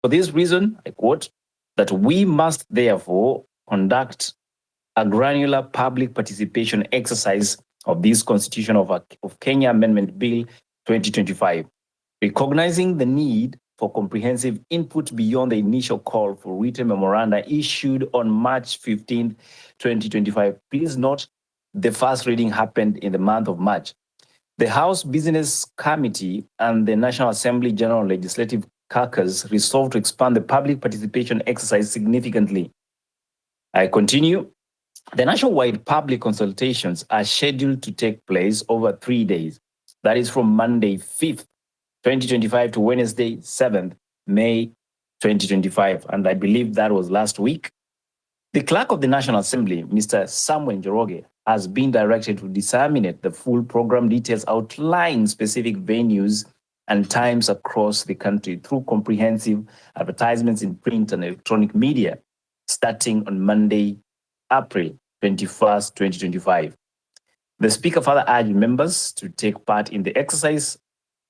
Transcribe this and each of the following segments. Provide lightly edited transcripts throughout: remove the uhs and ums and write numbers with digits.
For this reason, I quote, that we must therefore conduct a granular public participation exercise of this Constitution of Kenya Amendment Bill 2025, recognizing the need for comprehensive input beyond the initial call for written memoranda issued on March 15, 2025. Please note, the first reading happened in the month of March. The House Business Committee and the National Assembly General Legislative Caucus resolved to expand the public participation exercise significantly. I continue. The nationwide public consultations are scheduled to take place over 3 days. That is from Monday 5th, 2025 to Wednesday 7th, May 2025. And I believe that was last week. The Clerk of the National Assembly, Mr. Samuel Njoroge, has been directed to disseminate the full program details outlining specific venues and times across the country through comprehensive advertisements in print and electronic media, starting on Monday, April 21st, 2025. The Speaker further urged members to take part in the exercise,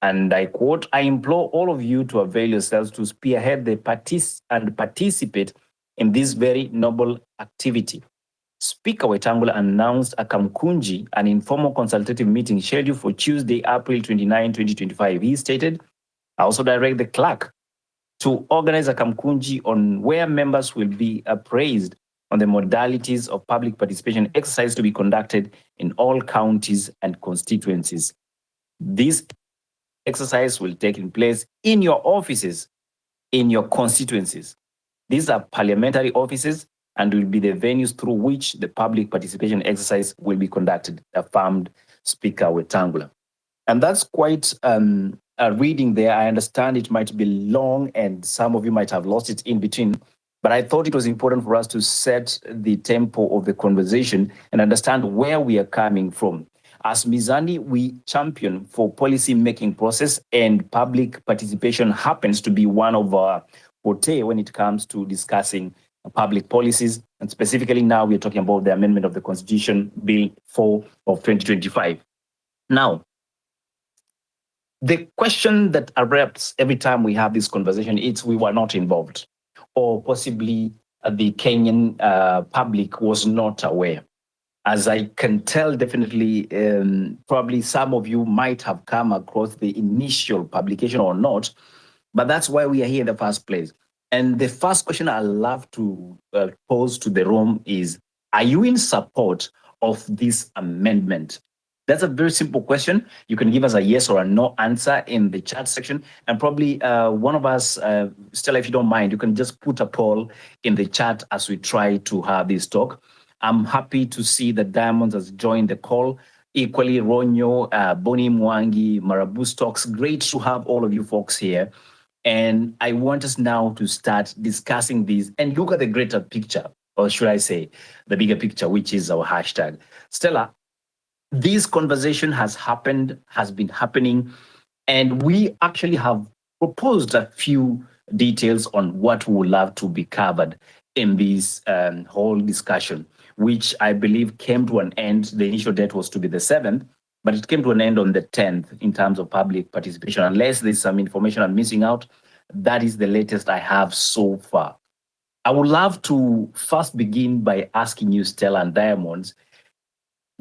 and I quote, I implore all of you to avail yourselves to spearhead and participate in this very noble activity. Speaker Wetangula announced a Kamkunji, an informal consultative meeting scheduled for Tuesday, April 29, 2025. He stated, I also direct the clerk to organize a Kamkunji on where members will be appraised on the modalities of public participation exercise to be conducted in all counties and constituencies. This exercise will take place in your offices, in your constituencies. These are parliamentary offices and will be the venues through which the public participation exercise will be conducted, affirmed Speaker Wetangula. And that's quite a reading there. I understand it might be long and some of you might have lost it in between, but I thought it was important for us to set the tempo of the conversation and understand where we are coming from. As Mizani, we champion for policy-making process, and public participation happens to be one of our forte when it comes to discussing public policies. And specifically now, we're talking about the amendment of the Constitution, Bill 4 of 2025. Now, the question that erupts every time we have this conversation is we were not involved, or possibly the Kenyan public was not aware. As I can tell, definitely, probably some of you might have come across the initial publication or not, but that's why we are here in the first place. And the first question I love to pose to the room is, are you in support of this amendment? That's a very simple question. You can give us a yes or a no answer in the chat section. And probably one of us, Stella, if you don't mind, you can just put a poll in the chat as we try to have this talk. I'm happy to see that Diamonds has joined the call. Equally, Ronyo, Boni Mwangi, Marabu Stocks. Great to have all of you folks here. And I want us now to start discussing these and look at the greater picture, or should I say, the bigger picture, which is our hashtag. Stella, this conversation has been happening, and we actually have proposed a few details on what we would love to be covered in this whole discussion, which I believe came to an end. The initial date was to be the 7th, but it came to an end on the 10th in terms of public participation. Unless there's some information I'm missing out, that is the latest I have so far. I would love to first begin by asking you, Stella and Diamonds,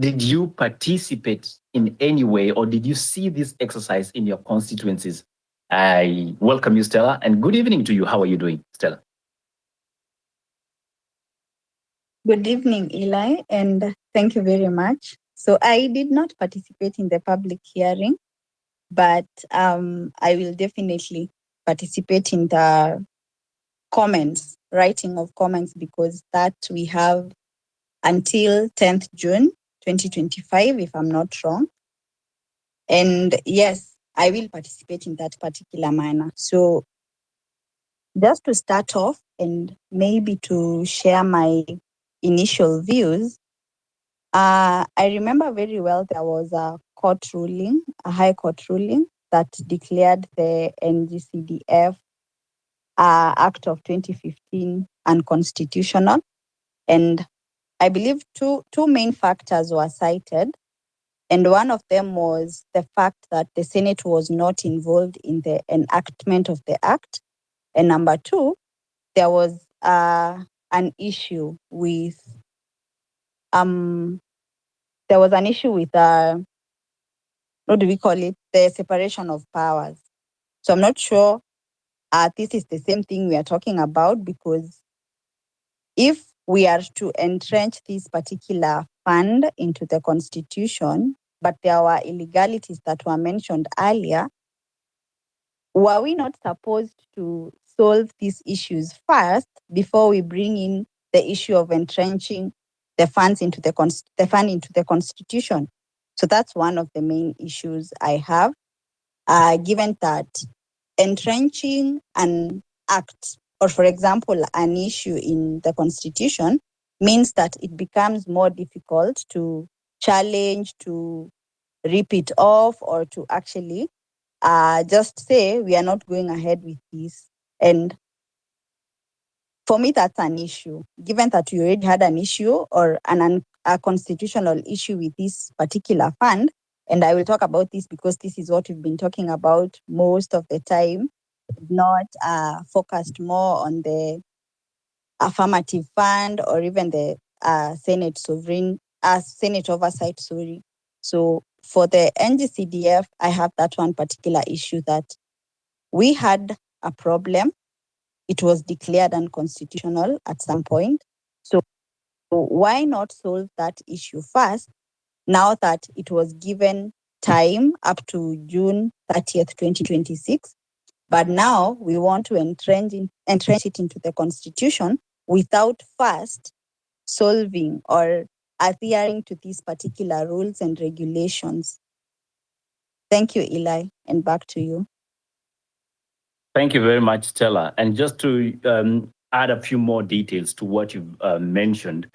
did you participate in any way, or did you see this exercise in your constituencies? I welcome you, Stella, and good evening to you. How are you doing, Stella? Good evening, Eli, and thank you very much. So I did not participate in the public hearing, but I will definitely participate in the comments, writing of comments, because that we have until 10th June 2025, if I'm not wrong. And yes, I will participate in that particular manner. So just to start off and maybe to share my initial views, I remember very well there was a court ruling, a high court ruling that declared the NG-CDF Act of 2015 unconstitutional. And I believe two main factors were cited. And one of them was the fact that the Senate was not involved in the enactment of the act. And number two, there was an issue with what do we call it? The separation of powers. So I'm not sure this is the same thing we are talking about, because if we are to entrench this particular fund into the constitution, but there were illegalities that were mentioned earlier, were we not supposed to solve these issues first before we bring in the issue of entrenching the funds into the fund into the constitution? So that's one of the main issues I have, given that entrenching an act, or for example, an issue in the constitution, means that it becomes more difficult to challenge, to rip it off, or to actually just say we are not going ahead with this. And for me, that's an issue, given that you already had an issue or a constitutional issue with this particular fund. And I will talk about this because this is what we've been talking about most of the time, not focused more on the affirmative fund or even the Senate oversight, sorry. So for the NG-CDF, I have that one particular issue that we had a problem. It was declared unconstitutional at some point. So why not solve that issue first, now that it was given time up to June 30th, 2026? But now we want to entrench it into the constitution without first solving or adhering to these particular rules and regulations. Thank you, Eli, and back to you. Thank you very much, Stella. And just to add a few more details to what you've mentioned,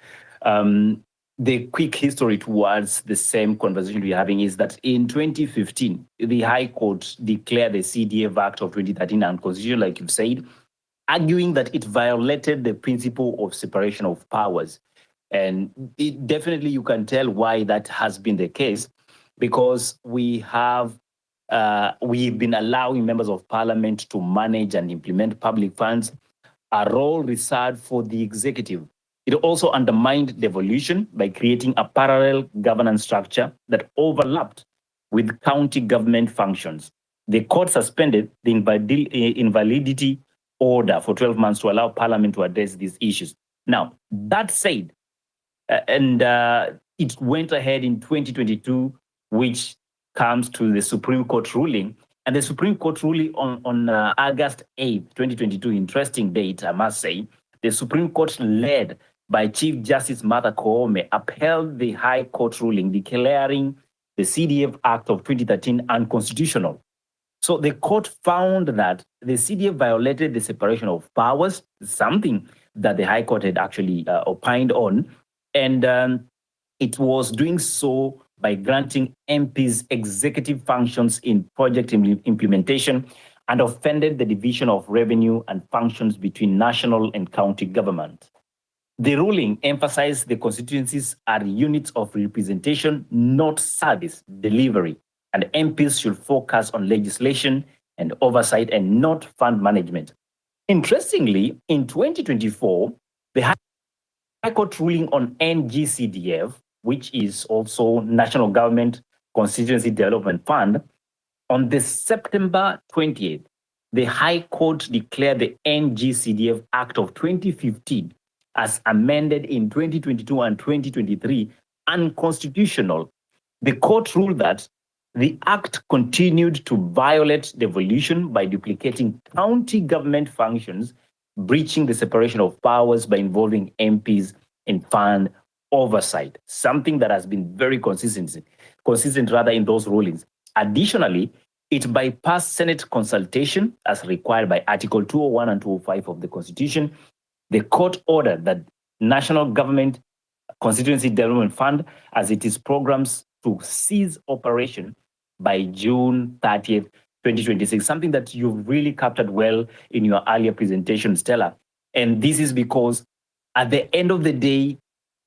the quick history towards the same conversation we're having is that in 2015, the High Court declared the CDF Act of 2013 unconstitutional, like you've said, arguing that it violated the principle of separation of powers. And definitely you can tell why that has been the case, because we've been allowing members of parliament to manage and implement public funds, a role reserved for the executive. It also undermined devolution by creating a parallel governance structure that overlapped with county government functions. The court suspended the invalidity order for 12 months to allow parliament to address these issues. Now, that said, it went ahead in 2022, which comes to the Supreme Court ruling. And the Supreme Court ruling on August 8th, 2022, interesting date, I must say, the Supreme Court, led by Chief Justice Martha Koome, upheld the High Court ruling declaring the CDF Act of 2013 unconstitutional. So the court found that the CDF violated the separation of powers, something that the High Court had actually opined on. And it was doing so by granting MPs executive functions in project implementation, and offended the division of revenue and functions between national and county government. The ruling emphasized the constituencies are units of representation, not service delivery, and MPs should focus on legislation and oversight and not fund management. Interestingly, in 2024, the High Court ruling on NG-CDF, which is also National Government Constituency Development Fund, on the September 20th, the High Court declared the NG-CDF Act of 2015 as amended in 2022 and 2023 unconstitutional. The court ruled that the act continued to violate devolution by duplicating county government functions, breaching the separation of powers by involving MPs in fund oversight, something that has been very consistent in those rulings. Additionally, it bypassed Senate consultation as required by Article 201 and 205 of the Constitution. The court ordered that National Government Constituency Development Fund, as it is programs, to cease operation by June 30th, 2026, something that you've really captured well in your earlier presentation, Stella. And this is because at the end of the day,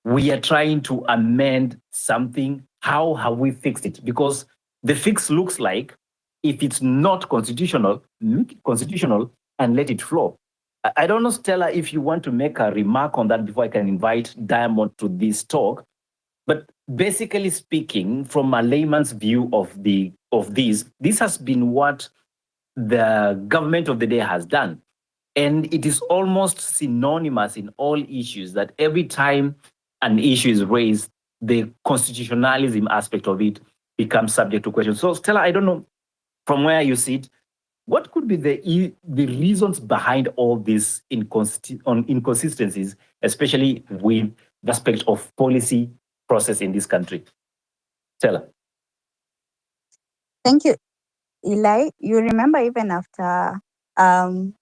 we are trying to amend something. How have we fixed it? Because the fix looks like, if it's not constitutional, make it constitutional, and let it flow. I don't know, Stella, if you want to make a remark on that before I can invite Diamond to this talk. But basically speaking, from a layman's view of this has been what the government of the day has done. And it is almost synonymous in all issues that every time an issue is raised, the constitutionalism aspect of it becomes subject to question. So, Stella, I don't know from where you sit, what could be the reasons behind all these inconsistencies, especially with the aspect of policy process in this country? Stella. Thank you, Eli. You remember even after um,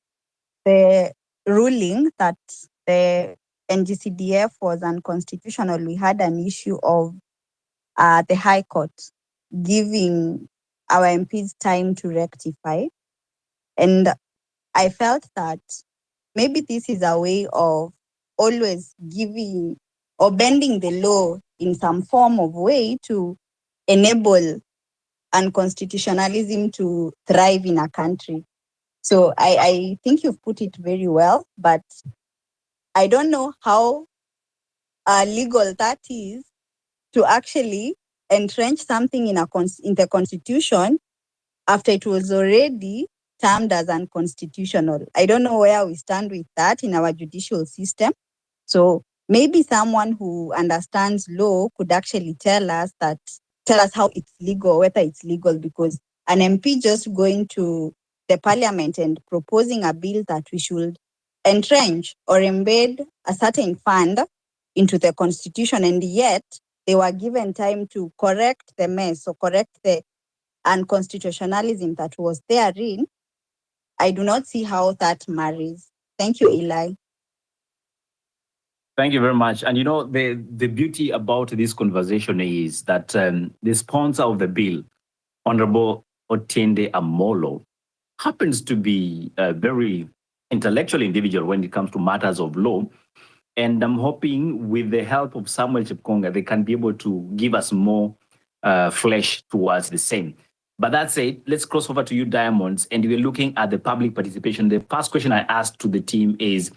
the ruling that the NG-CDF was unconstitutional, we had an issue of the High Court giving our MPs time to rectify. And I felt that maybe this is a way of always giving or bending the law in some form of way to enable unconstitutionalism to thrive in a country. So I think you've put it very well, but I don't know how legal that is to actually entrench something in the constitution after it was already termed as unconstitutional. I don't know where we stand with that in our judicial system. So maybe someone who understands law could actually tell us how it's legal, whether it's legal, because an MP just going to the parliament and proposing a bill that we should entrench or embed a certain fund into the constitution, and yet they were given time to correct the mess or correct the unconstitutionalism that was therein. I do not see how that marries. Thank you, Eli. Thank you very much. And the beauty about this conversation is that the sponsor of the bill, Honorable Otende Amolo, happens to be a very intellectual individual when it comes to matters of law. And I'm hoping with the help of Samuel Chepkonga, they can be able to give us more flesh towards the same. But that said, let's cross over to you, Diamonds, and we're looking at the public participation. The first question I asked to the team is,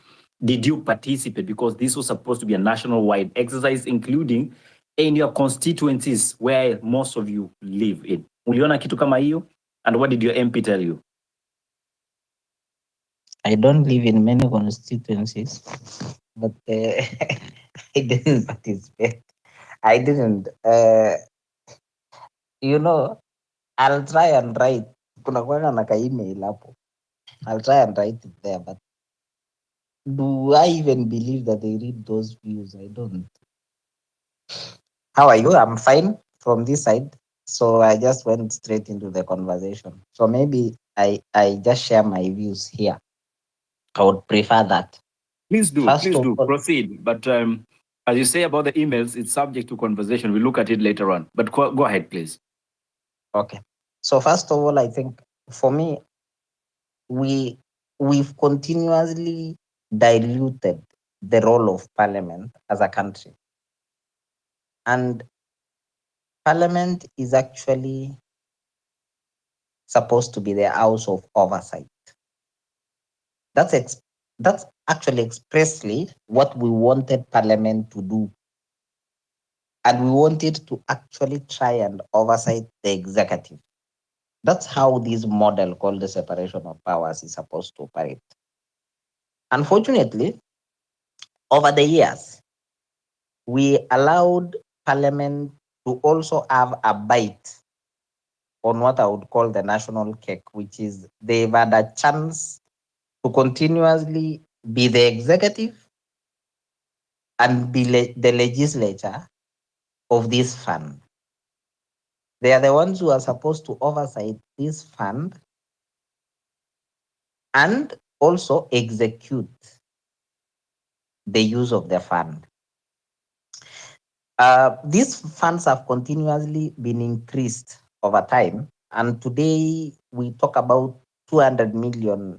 did you participate? Because this was supposed to be a national-wide exercise, including in your constituencies where most of you live in. Uliona kitu kama hiyo? And what did your MP tell you? I don't live in many constituencies, but I didn't participate. I didn't. I'll try and write. Kuna kuanga na ka-email hapo. I'll try and write it there, but do I even believe that they read those views? I don't. How are you? I'm fine from this side. So I just went straight into the conversation. So maybe I just share my views here. I would prefer that. Please do. First Please of do. all, Proceed. But as you say about the emails, it's subject to conversation. We'll look at it later on. But go ahead, please. okay. So first of all, I think for me, we've continuously diluted the role of parliament as a country. And parliament is actually supposed to be the house of oversight. That's actually expressly what we wanted parliament to do. And we wanted to actually try and oversight the executive. That's how this model called the separation of powers is supposed to operate. Unfortunately, over the years, we allowed parliament to also have a bite on what I would call the national cake, which is they've had a chance to continuously be the executive and be the legislature of this fund. They are the ones who are supposed to oversight this fund and also execute the use of the fund. These funds have continuously been increased over time, and today we talk about 200 million,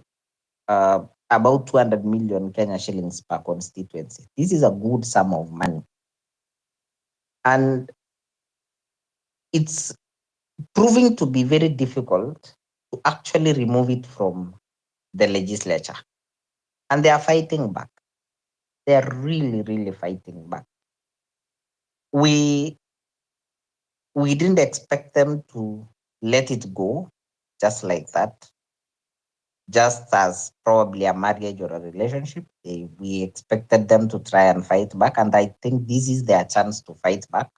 about 200 million Kenya shillings per constituency. This is a good sum of money, and it's proving to be very difficult to actually remove it from the legislature, and they are fighting back. They are really, really fighting back. We we didn't expect them to let it go just like that, just as probably a marriage or a relationship. We expected them to try and fight back, and I think this is their chance to fight back.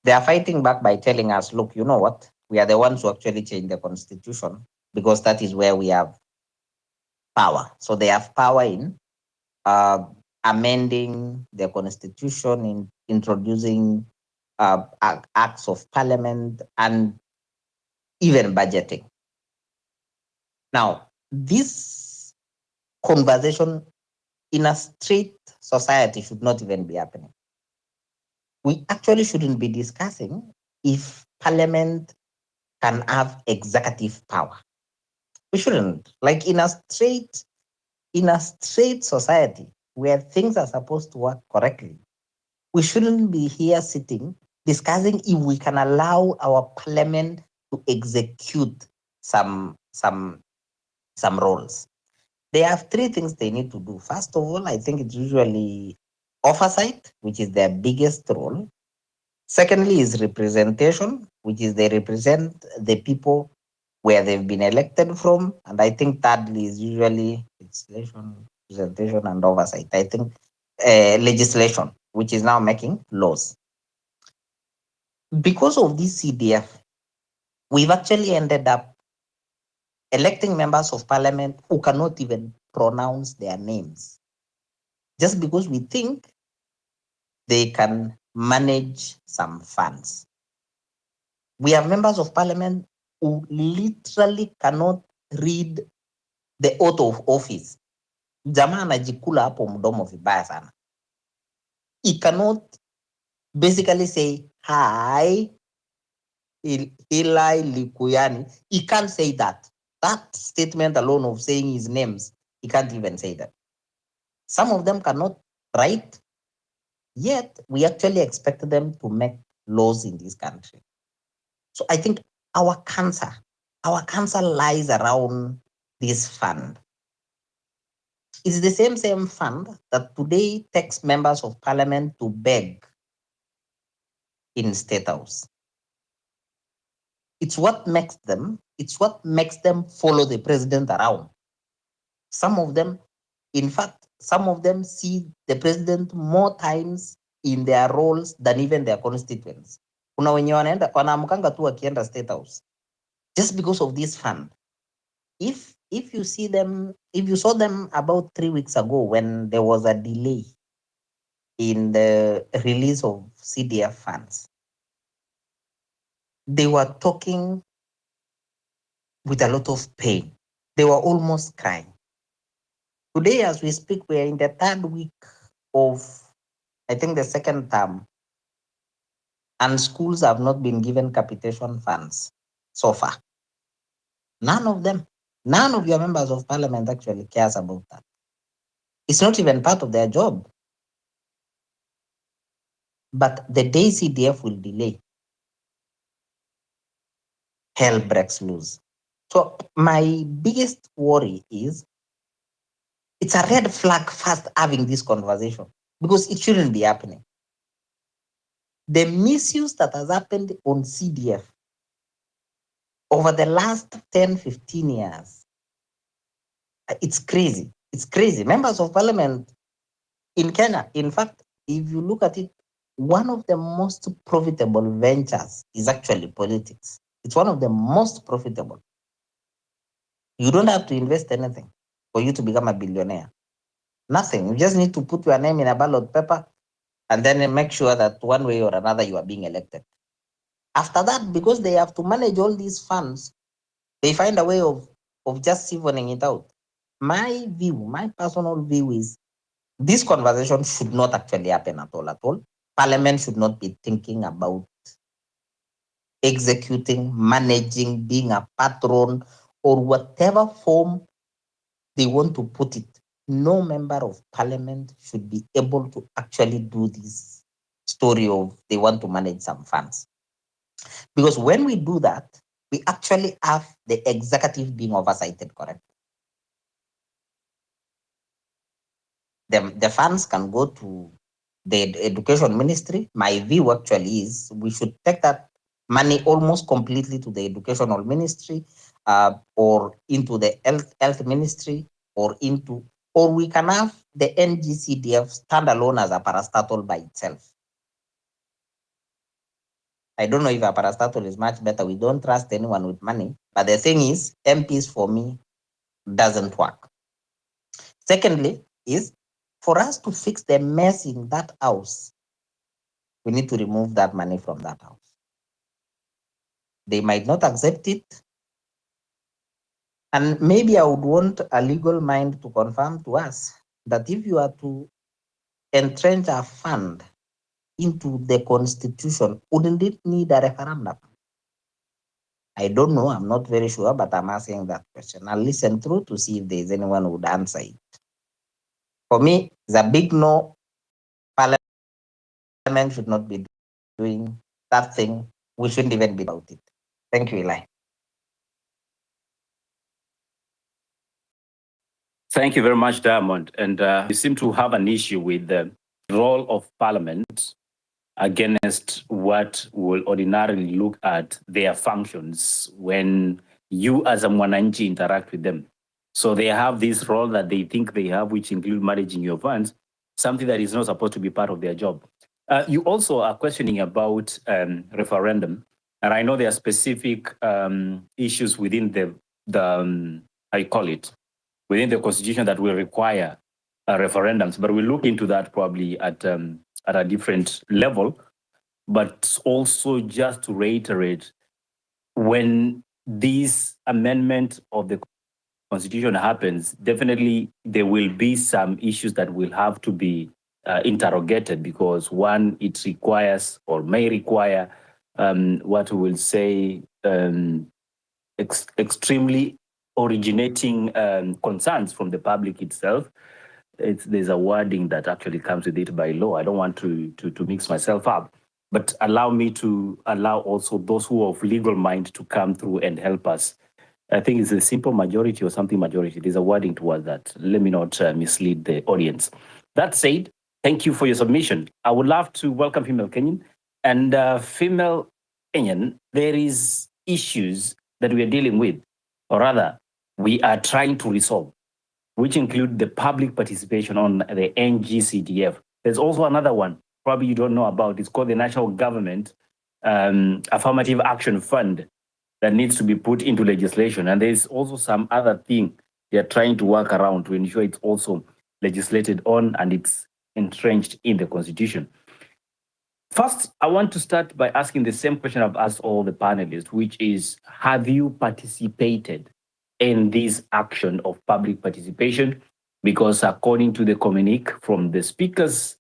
They are fighting back by telling us, look, you know what? We are the ones who actually change the constitution because that is where we have power. So they have power in uh, amending the constitution, in introducing acts of parliament, and even budgeting. Now, this conversation in a straight society should not even be happening. We actually shouldn't be discussing if parliament can have executive power. We shouldn't. Like in a straight society where things are supposed to work correctly, we shouldn't be here sitting discussing if we can allow our parliament to execute some some some roles. They have three things they need to do. First of all, I think it's usually oversight, which is their biggest role. Secondly, is representation, which is they represent the people where they've been elected from. And I think thirdly is usually legislation, representation, and oversight. I think legislation, which is now making laws. Because of this CDF, we've actually ended up electing members of parliament who cannot even pronounce their names just because we think they can manage some funds. We have members of parliament who literally cannot read the oath of office. Jamaa anajikula hapo mdomo vibaya sana. He cannot basically say hi Eli Likuyani. He can't say that. That statement alone of saying his names, he can't even say that. Some of them cannot write, yet we actually expect them to make laws in this country. So I think our cancer lies around this fund. It's the same fund that today takes members of parliament to beg in State House. It's what makes them follow the president around. Some of them, in fact, some of them see the president more times in their roles than even their constituents. Kuna wenye wanaamkanga tu wakienda State House just because of this fund. If you see them, if you saw them about 3 weeks ago when there was a delay in the release of CDF funds, they were talking with a lot of pain. They were almost crying. Today, as we speak, we are in the third week of, I think, the second term, and schools have not been given capitation funds so far. None of them, none of your members of parliament actually cares about that. It's not even part of their job. But the day CDF will delay, hell breaks loose. So my biggest worry is it's a red flag first having this conversation because it shouldn't be happening. The misuse that has happened on CDF over the last 10, 15 years, it's crazy. It's crazy. Members of parliament in Kenya, in fact, if you look at it, one of the most profitable ventures is actually politics. It's one of the most profitable. You don't have to invest anything for you to become a billionaire. Nothing. You just need to put your name in a ballot paper and then make sure that one way or another you are being elected. After that, because they have to manage all these funds, they find a way of just siphoning it out. My view, my personal view is this conversation should not actually happen at all. At all. Parliament should not be thinking about executing, managing, being a patron, or whatever form they want to put it. No member of parliament should be able to actually do this story of they want to manage some funds. Because when we do that, we actually have the executive being oversighted, correct? the funds can go to the education ministry. My view actually is we should take that money almost completely to the educational ministry, or into the health ministry, or we can have the NG-CDF standalone as a parastatal by itself. I don't know if a parastatal is much better. We don't trust anyone with money. But the thing is, MPs for me doesn't work. Secondly, is for us to fix the mess in that house, we need to remove that money from that house. They might not accept it. And maybe I would want a legal mind to confirm to us that if you are to entrench a fund into the constitution, wouldn't it need a referendum? I don't know. I'm not very sure, but I'm asking that question. I'll listen through to see if there's anyone who would answer it. For me, it's a big no. Parliament should not be doing that thing. We shouldn't even be about it. Thank you, Eli. Thank you very much, Diamond. And you seem to have an issue with the role of Parliament against what will ordinarily look at their functions when you as a Mwananchi interact with them. So they have this role that they think they have, which include managing your funds, something that is not supposed to be part of their job. You also are questioning about referendum. And I know there are specific issues within I call it, within the constitution that will require referendums, but we'll look into that probably at a different level. But also just to reiterate, when this amendment of the constitution happens, definitely there will be some issues that will have to be interrogated, because one, it requires or may require what we will say extremely originating concerns from the public itself. There's a wording that actually comes with it by law. I don't want to mix myself up, but allow me to allow also those who are of legal mind to come through and help us. I think it's a simple majority or something majority. There's a wording towards that. Let me not mislead the audience. That said, thank you for your submission. I would love to welcome female Kenyan. And female Kenyan, there is issues that we are dealing with, or rather, we are trying to resolve, which include the public participation on the NG-CDF. There's also another one, probably you don't know about. It's called the National Government Affirmative Action Fund that needs to be put into legislation. And there's also some other thing they're trying to work around to ensure it's also legislated on and it's entrenched in the Constitution. First, I want to start by asking the same question I've asked all the panelists, which is, have you participated in this action of public participation? Because according to the communique from the Speaker's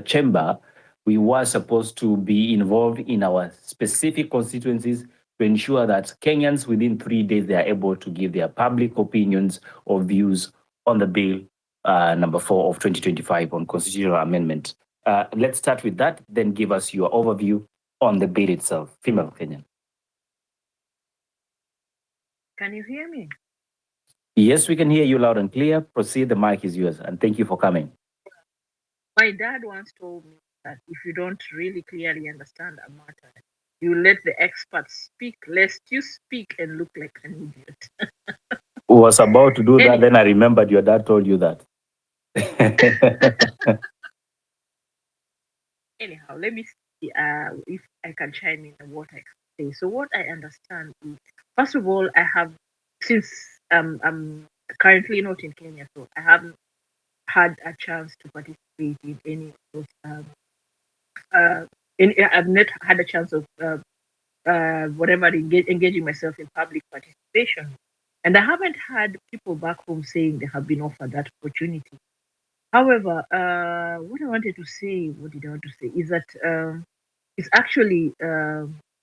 chamber, we were supposed to be involved in our specific constituencies to ensure that Kenyans within 3 days, they are able to give their public opinions or views on the bill number 4 of 2025 on constitutional amendment. Let's start with that, then give us your overview on the bill itself. Female Kenyan. Can you hear me? Yes, we can hear you loud and clear. Proceed, the mic is yours, and thank you for coming. My dad once told me that if you don't really clearly understand a matter, you let the experts speak, lest you speak and look like an idiot. Was about to do that, then I remembered your dad told you that. Anyhow, let me see if I can chime in on what I can say. So what I understand is, first of all, I have, since I'm currently not in Kenya, so I haven't had a chance to participate in any of those. I've not had a chance of engaging myself in public participation, and I haven't had people back home saying they have been offered that opportunity. However, what I wanted to say, is that it's actually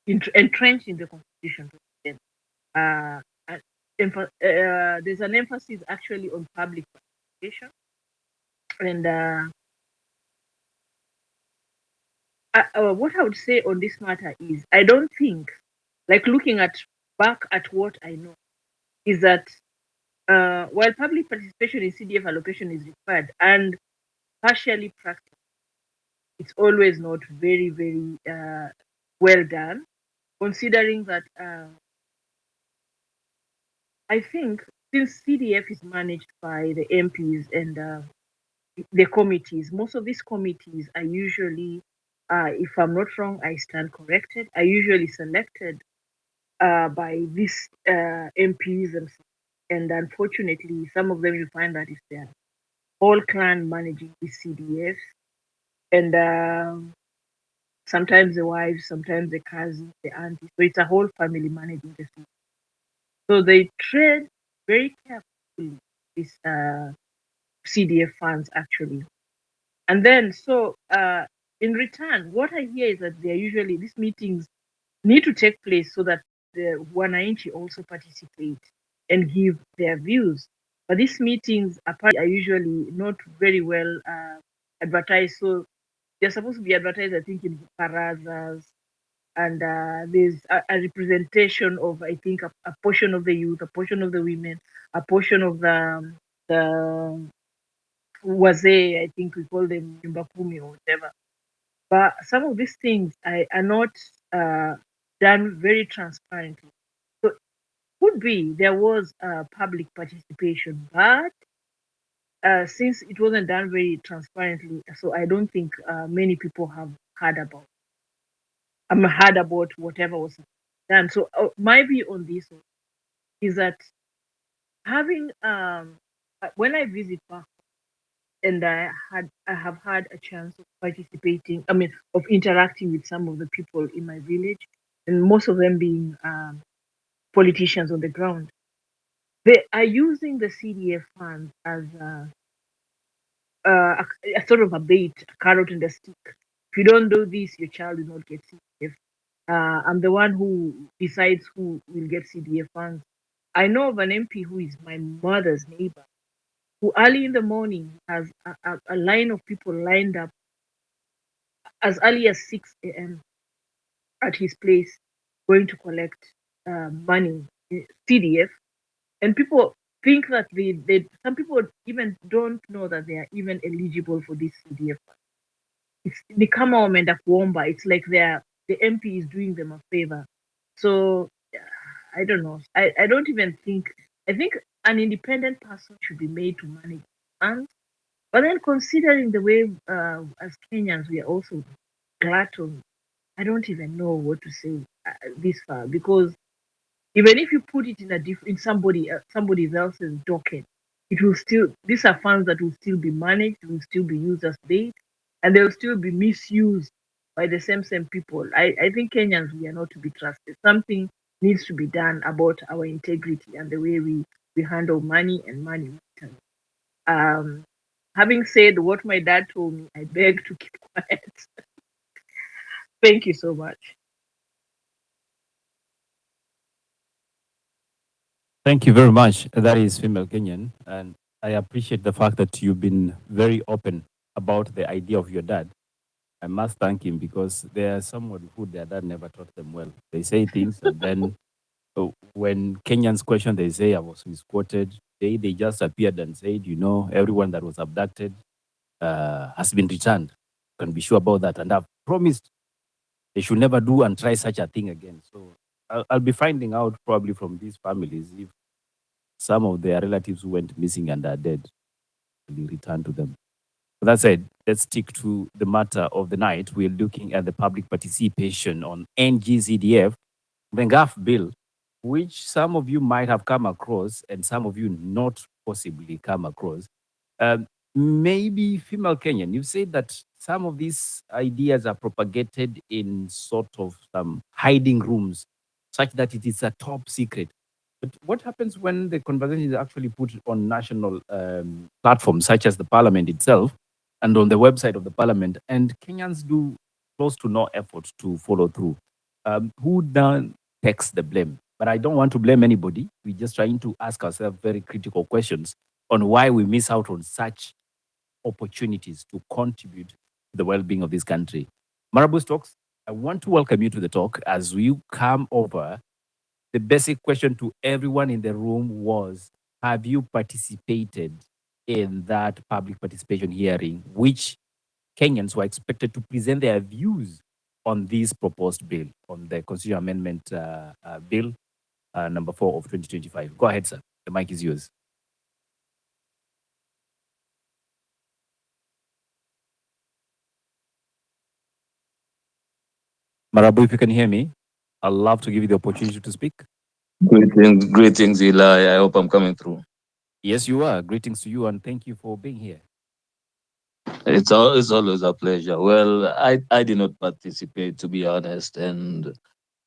entrenched in the constitution. Uh, there's an emphasis actually on public participation, and what I would say on this matter is, I don't think, like looking back at what I know, is that while public participation in CDF allocation is required, and partially practiced. It's always not very, very well done, considering that I think since CDF is managed by the MPs and the committees, most of these committees are usually, if I'm not wrong, I stand corrected, are usually selected by these MPs themselves. And unfortunately, some of them you find that it's their whole clan managing the CDF, and sometimes the wives, sometimes the cousins, the aunties. So it's a whole family managing the CDF. So they trade very carefully these CDF funds actually. And then, so in return, what I hear is that they are usually these meetings need to take place so that the Wananchi also participate and give their views. But these meetings apparently are usually not very well advertised. So they're supposed to be advertised, I think, in barazas, and there's a representation of, I think, a portion of the youth, a portion of the women, a portion of the wazee, I think we call them nyumba kumi or whatever. But some of these things are not done very transparently. So could be there was public participation, but since it wasn't done very transparently, so I don't think many people have heard about. Heard about whatever was done. So my view on this is that having when I visit back and I have had a chance of participating, I mean, of interacting with some of the people in my village, and most of them being politicians on the ground. They are using the CDF funds as a sort of a bait, a carrot and a stick. If you don't do this, your child will not get CDF. I'm the one who decides who will get CDF funds. I know of an MP who is my mother's neighbor, who early in the morning has a line of people lined up as early as 6 a.m. at his place going to collect money, CDF. And people think that some people even don't know that they are even eligible for this CDF. It's ni kama wameenda kuomba. It's like the MP is doing them a favor. So I don't know. I don't even think. I think an independent person should be made to manage funds. But then considering the way as Kenyans we are also glutton, I don't even know what to say this far, because even if you put it in in somebody else's docket, it will still, these are funds that will still be managed, will still be used as bait, and they will still be misused by the same people. I think Kenyans, we are not to be trusted. Something needs to be done about our integrity and the way we handle money and money return. Having said what my dad told me, I beg to keep quiet. Thank you so much. Thank you very much. That is female Kenyan. And I appreciate the fact that you've been very open about the idea of your dad. I must thank him because there are someone who their dad never taught them well. They say things and then when Kenyans question, they say I was misquoted. They just appeared and said, everyone that was abducted has been returned. Can be sure about that. And I've promised they should never do and try such a thing again. So I'll be finding out probably from these families if some of their relatives who went missing and are dead will be returned to them. That said, let's stick to the matter of the night. We're looking at the public participation on NG-CDF, the GAF bill, which some of you might have come across and some of you not possibly come across. Maybe female Kenyan, you've said that some of these ideas are propagated in sort of some hiding rooms, such that it is a top secret. But what happens when the conversation is actually put on national platforms, such as the parliament itself, and on the website of the parliament, and Kenyans do close to no effort to follow through? Who then takes the blame? But I don't want to blame anybody. We're just trying to ask ourselves very critical questions on why we miss out on such opportunities to contribute to the well-being of this country. Marabou Stokes, I want to welcome you to the talk. As we come over, the basic question to everyone in the room was, have you participated in that public participation hearing, which Kenyans were expected to present their views on this proposed bill, on the Constitution Amendment Bill number 4 of 2025. Go ahead, sir. The mic is yours. Marabu, if you can hear me, I'd love to give you the opportunity to speak. Greetings, Eli. I hope I'm coming through. Yes, you are. Greetings to you and thank you for being here. It's always a pleasure. Well, I did not participate, to be honest, and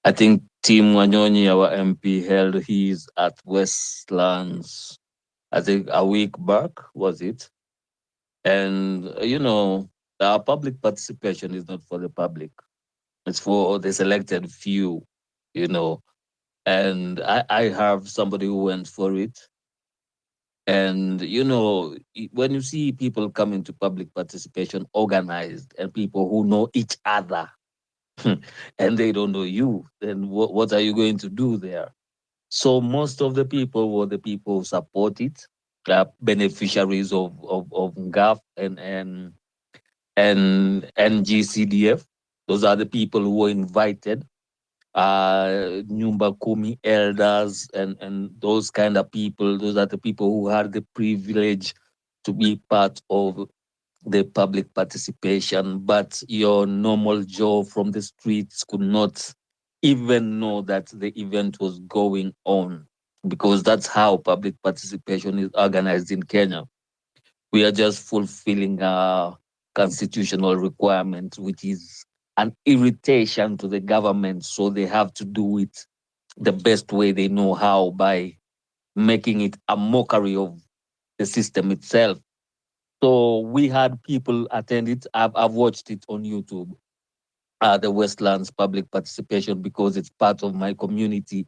I think Tim Wanyonyi, our MP, held his at Westlands. I think a week back, was it? And our public participation is not for the public; it's for the selected few. You know, and I have somebody who went for it. And when you see people coming to public participation organized and people who know each other and they don't know you, then what are you going to do there? So most of the people were the people who support it, beneficiaries of NGAF and NG-CDF. Those are the people who were invited, Nyumba Kumi elders and those kind of people. Those are the people who had the privilege to be part of the public participation, but your normal Joe from the streets could not even know that the event was going on, because that's how public participation is organized in Kenya. We are just fulfilling our constitutional requirement, which is an irritation to the government. So they have to do it the best way they know how, by making it a mockery of the system itself. So we had people attend it. I've watched it on YouTube, the Westlands public participation, because it's part of my community.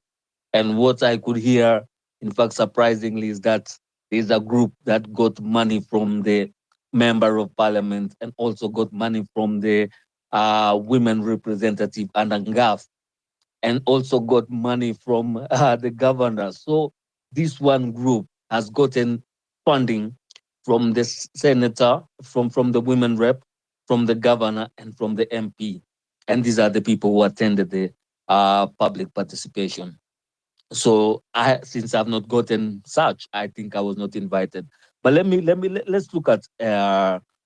And what I could hear, in fact, surprisingly, is that there's a group that got money from the member of parliament and also got money from the women representative and NGAF, and also got money from the governor. So this one group has gotten funding from the senator, from the women rep, from the governor, and from the MP. And these are the people who attended the public participation. So since I've not gotten such, I think I was not invited. But let's look at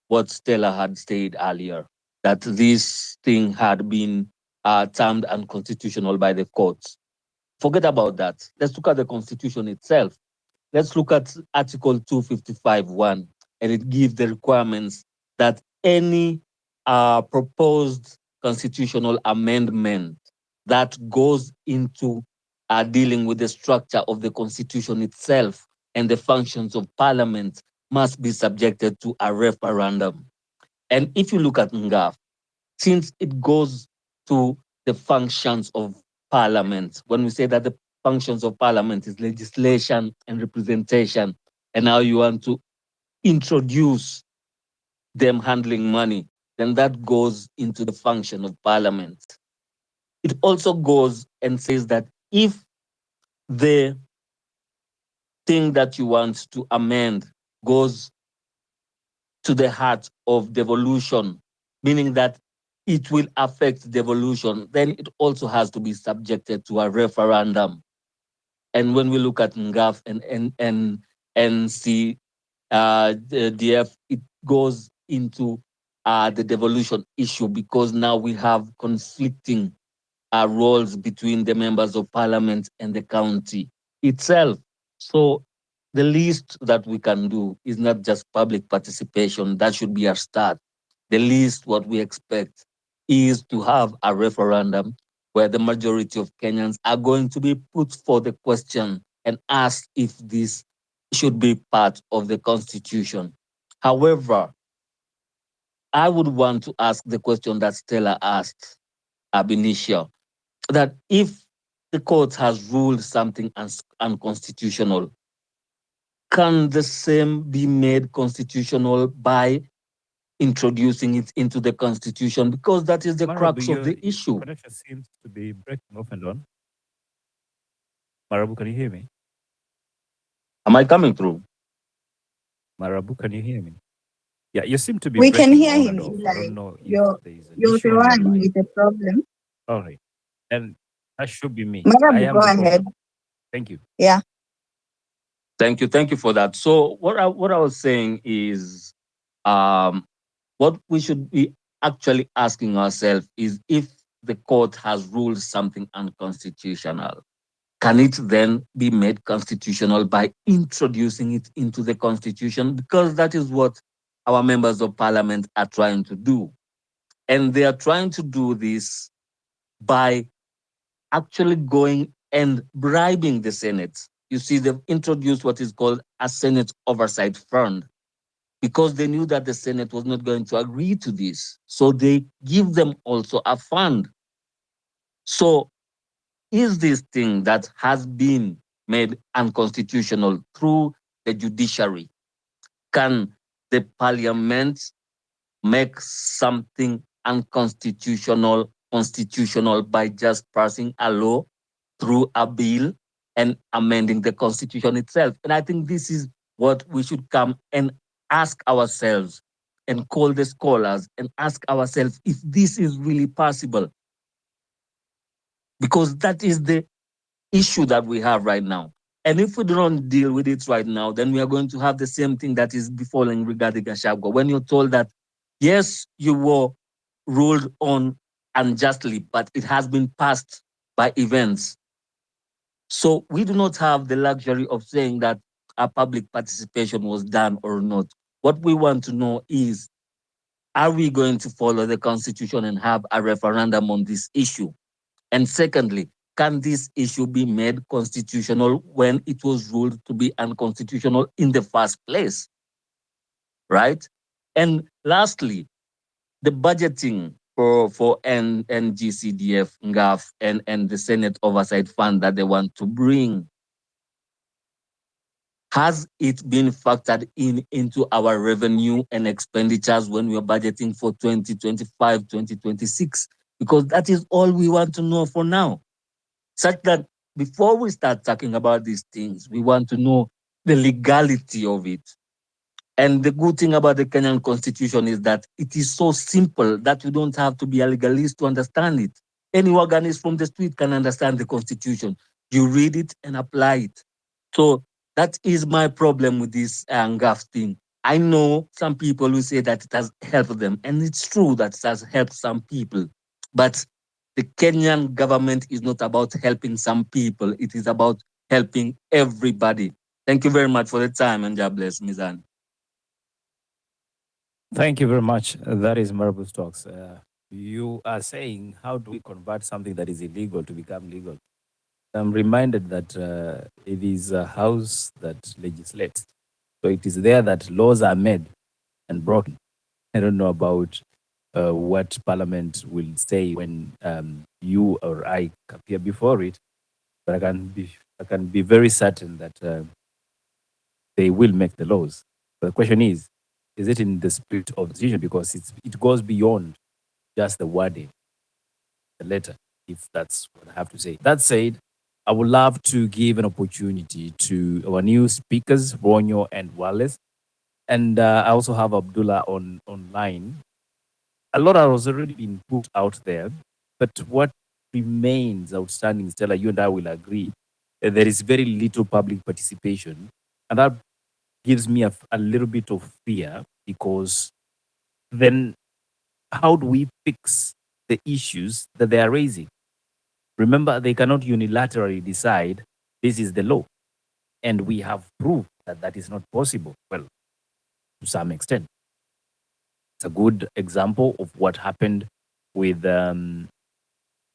what Stella had said earlier, that this thing had been termed unconstitutional by the courts. Forget about that. Let's look at the constitution itself. Let's look at Article 255(1), and it gives the requirements that any proposed constitutional amendment that goes into dealing with the structure of the constitution itself and the functions of parliament must be subjected to a referendum. And if you look at NGAF, since it goes to the functions of parliament, when we say that the functions of parliament is legislation and representation, and now you want to introduce them handling money, then that goes into the function of parliament. It also goes and says that if the thing that you want to amend goes to the heart of devolution, meaning that it will affect devolution, then it also has to be subjected to a referendum. And when we look at NGAF and NC-DF, it goes into the devolution issue, because now we have conflicting roles between the members of parliament and the county itself. So the least that we can do is not just public participation. That should be our start. The least what we expect is to have a referendum where the majority of Kenyans are going to be put for the question and asked if this should be part of the constitution. However, I would want to ask the question that Stella asked ab initio, that if the court has ruled something as unconstitutional, can the same be made constitutional by introducing it into the constitution? Because that is the Marabu, crux of the your issue. connection seems to be breaking off and on. Marabu, can you hear me? Am I coming through? Marabu, can you hear me? Yeah, you seem to be We can breaking hear on him, and off. I Eli. don't know if You're there is an you're issue the on your one line. with the problem. All right. And that should be me. I Marabu, am go the ahead. problem. Thank you. Yeah. Thank you for that. So what I was saying is, um, what we should be actually asking ourselves is if the court has ruled something unconstitutional, can it then be made constitutional by introducing it into the constitution? Because that is what our members of parliament are trying to do. And they are trying to do this by actually going and bribing the Senate. You see, they've introduced what is called a Senate Oversight Fund because they knew that the Senate was not going to agree to this. So they give them also a fund. So is this thing that has been made unconstitutional through the judiciary, can the parliament make something unconstitutional constitutional by just passing a law through a bill and amending the constitution itself? And I think this is what we should come and ask ourselves and call the scholars and ask ourselves if this is really possible, because that is the issue that we have right now. And if we don't deal with it right now, then we are going to have the same thing that is befalling Rigathi Gachagua. When you're told that, yes, you were ruled on unjustly, but it has been passed by events. So we do not have the luxury of saying that our public participation was done or not. What we want to know is, are we going to follow the constitution and have a referendum on this issue? And secondly, can this issue be made constitutional when it was ruled to be unconstitutional in the first place? Right? And lastly, the budgeting for NG-CDF, NGAF, and the Senate Oversight Fund that they want to bring, has it been factored in into our revenue and expenditures when we are budgeting for 2025, 2026? Because that is all we want to know for now. Such that before we start talking about these things, we want to know the legality of it. And the good thing about the Kenyan constitution is that it is so simple that you don't have to be a legalist to understand it. Any organist from the street can understand the constitution. You read it and apply it. So that is my problem with this GAF thing. I know some people will say that it has helped them, and it's true that it has helped some people. But the Kenyan government is not about helping some people, it is about helping everybody. Thank you very much for the time, and God bless, Mizan. Thank you very much. That is Marabus Talks. You are saying, how do we convert something that is illegal to become legal? I'm reminded that it is a house that legislates. So it is there that laws are made and broken. I don't know about what Parliament will say when you or I appear before it, but I can be very certain that they will make the laws. But the question is it in the spirit of decision? Because it goes beyond just the wording, the letter, if that's what I have to say. That said, I would love to give an opportunity to our new speakers, Ronyo and Wallace. And I also have Abdullah online. A lot has already been put out there, but what remains outstanding, Stella, you and I will agree, there is very little public participation. And that gives me a little bit of fear, because then how do we fix the issues that they are raising? Remember, they cannot unilaterally decide this is the law. And we have proved that that is not possible. Well, to some extent. It's a good example of what happened with the